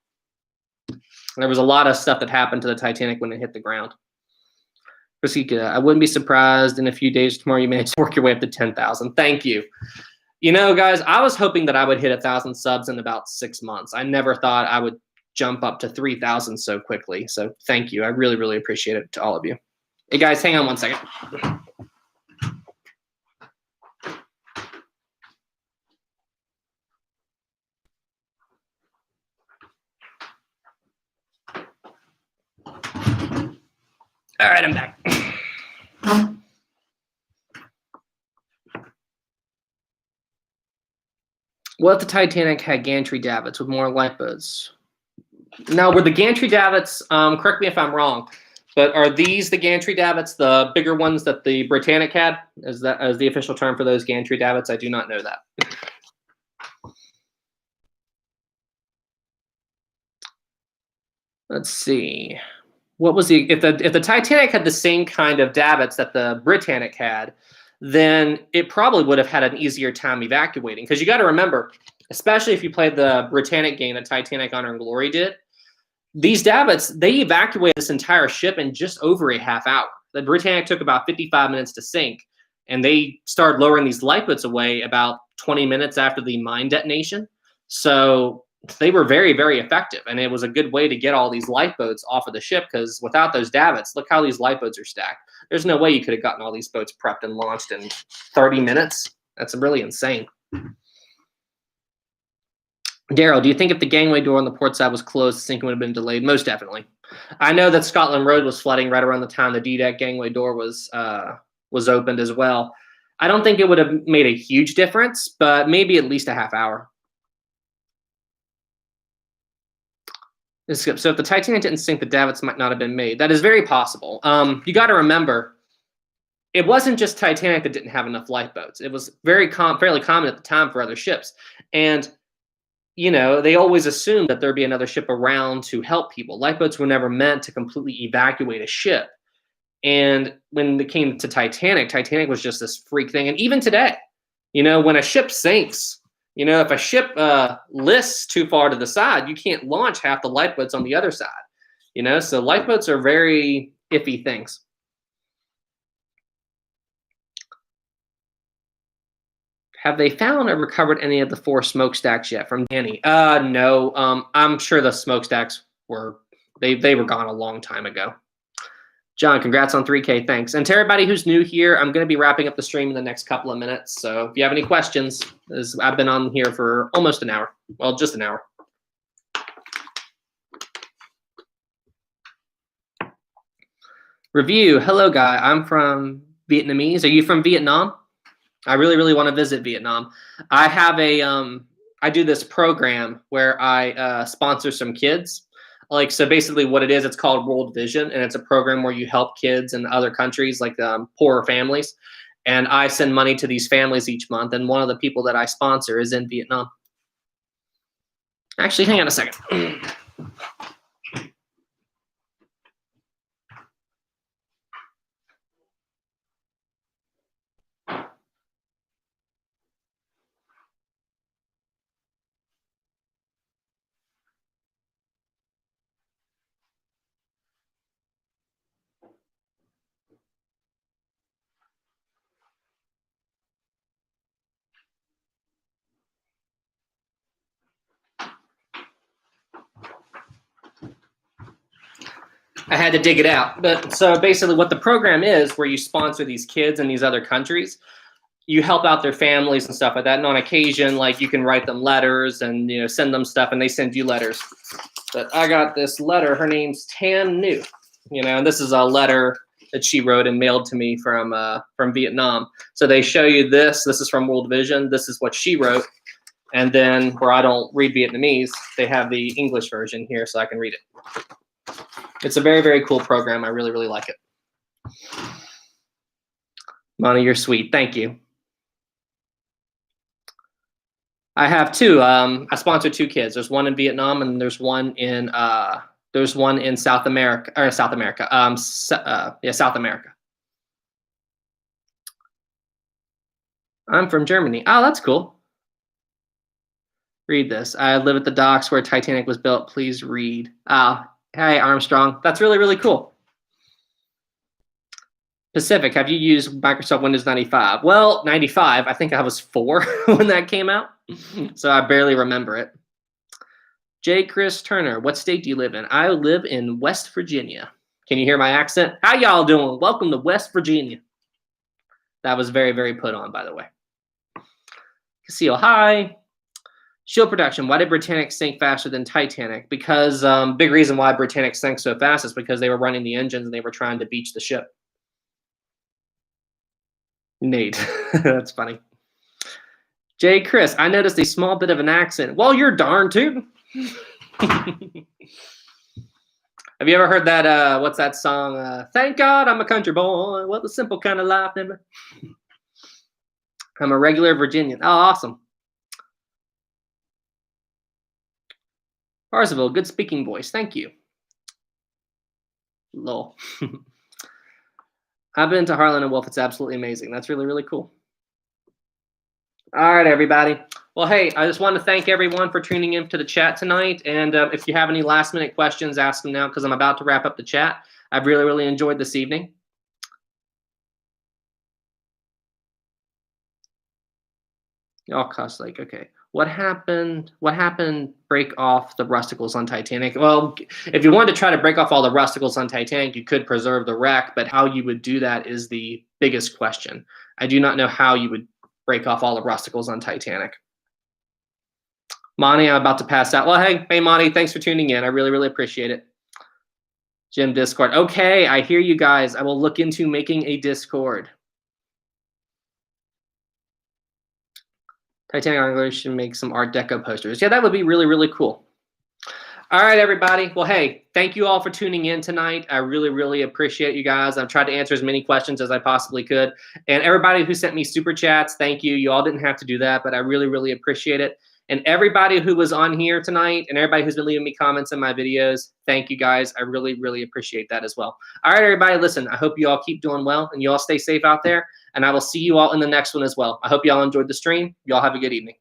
There was a lot of stuff that happened to the Titanic when it hit the ground. Rasika, I wouldn't be surprised in a few days tomorrow you manage to work your way up to 10,000. Thank you. You know, guys, I was hoping that I would hit 1,000 subs in about 6 months. I never thought I would jump up to 3,000 so quickly. So thank you. I really, really appreciate it to all of you. Hey, guys, hang on one second. All right, I'm back. What if the Titanic had gantry davits with more lifeboats? Now, were the gantry davits, correct me if I'm wrong, but are these the gantry davits, the bigger ones that the Britannic had? Is that as the official term for those gantry davits? I do not know that. Let's see. What was the if the Titanic had the same kind of davits that the Britannic had, then it probably would have had an easier time evacuating. Because you got to remember, especially if you played the Britannic game that Titanic Honor and Glory did, these davits, they evacuated this entire ship in just over a half hour. The Britannic took about 55 minutes to sink, and they started lowering these lifeboats away about 20 minutes after the mine detonation. So they were very, very effective, and it was a good way to get all these lifeboats off of the ship, because without those davits, look how these lifeboats are stacked. There's no way you could have gotten all these boats prepped and launched in 30 minutes. That's really insane. Daryl, do you think if the gangway door on the port side was closed, the sinking would have been delayed? Most definitely. I know that Scotland Road was flooding right around the time the D-deck gangway door was opened as well. I don't think it would have made a huge difference, but maybe at least a half hour. So if the Titanic didn't sink, the davits might not have been made. That is very possible. You got to remember, it wasn't just Titanic that didn't have enough lifeboats. It was fairly common at the time for other ships. And they always assumed that there'd be another ship around to help people. Lifeboats were never meant to completely evacuate a ship. And when it came to Titanic, Titanic was just this freak thing. And even today, when a ship sinks, if a ship lists too far to the side, you can't launch half the lifeboats on the other side. So lifeboats are very iffy things. Have they found or recovered any of the 4 smokestacks yet? From Danny. No. I'm sure the smokestacks were gone a long time ago. John, congrats on 3K. Thanks. And to everybody who's new here, I'm going to be wrapping up the stream in the next couple of minutes. So if you have any questions, I've been on here for almost an hour. Well, just an hour. Review. Hello, guy. I'm from Vietnamese. Are you from Vietnam? I really, really want to visit Vietnam. I have I do this program where I sponsor some kids. So basically what it is, it's called World Vision, and it's a program where you help kids in other countries, like poorer families. And I send money to these families each month, and one of the people that I sponsor is in Vietnam. Actually, hang on a second. I had to dig it out. But so basically what the program is, where you sponsor these kids in these other countries, you help out their families and stuff like that. And on occasion, you can write them letters and, send them stuff, and they send you letters. But I got this letter. Her name's Tan New, and this is a letter that she wrote and mailed to me from Vietnam. So they show you this. This is from World Vision. This is what she wrote. And then where I don't read Vietnamese, they have the English version here so I can read it. It's a very, very cool program. I really, really like it. Monty, you're sweet. Thank you. I have 2. I sponsor 2 kids. There's one in Vietnam, and there's one in South America. South America. South America. I'm from Germany. Oh, that's cool. Read this. I live at the docks where Titanic was built. Please read. Hey, Armstrong. That's really, really cool. Pacific, have you used Microsoft Windows 95? Well, 95, I think I was 4 when that came out, so I barely remember it. J. Chris Turner, what state do you live in? I live in West Virginia. Can you hear my accent? How y'all doing? Welcome to West Virginia. That was very, very put on, by the way. Casio, hi. Shield production. Why did Britannic sink faster than Titanic? Because big reason why Britannic sank so fast is because they were running the engines and they were trying to beach the ship. Nate, that's funny. Jay Chris, I noticed a small bit of an accent. Well, you're darn tootin'. Have you ever heard that? What's that song? Thank God I'm a country boy. What the simple kind of life never. I'm a regular Virginian. Oh, awesome. Parsiville, good speaking voice. Thank you. Lol. I've been to Harlan and Wolf. It's absolutely amazing. That's really, really cool. All right, everybody. Well, hey, I just want to thank everyone for tuning in to the chat tonight. And if you have any last-minute questions, ask them now because I'm about to wrap up the chat. I've really, really enjoyed this evening. All cost like, okay. What happened? Break off the rusticles on Titanic? Well, if you wanted to try to break off all the rusticles on Titanic, you could preserve the wreck, but how you would do that is the biggest question. I do not know how you would break off all the rusticles on Titanic. Monty, I'm about to pass out. Well, hey, Monty, thanks for tuning in. I really, really appreciate it. Jim Discord. Okay, I hear you guys. I will look into making a Discord. Titanic Angler should make some Art Deco posters. Yeah, that would be really, really cool. All right, everybody. Well, hey, thank you all for tuning in tonight. I really, really appreciate you guys. I've tried to answer as many questions as I possibly could. And everybody who sent me super chats, thank you. You all didn't have to do that, but I really, really appreciate it. And everybody who was on here tonight and everybody who's been leaving me comments in my videos, thank you guys. I really, really appreciate that as well. All right, everybody, listen, I hope you all keep doing well and you all stay safe out there. And I will see you all in the next one as well. I hope you all enjoyed the stream. You all have a good evening.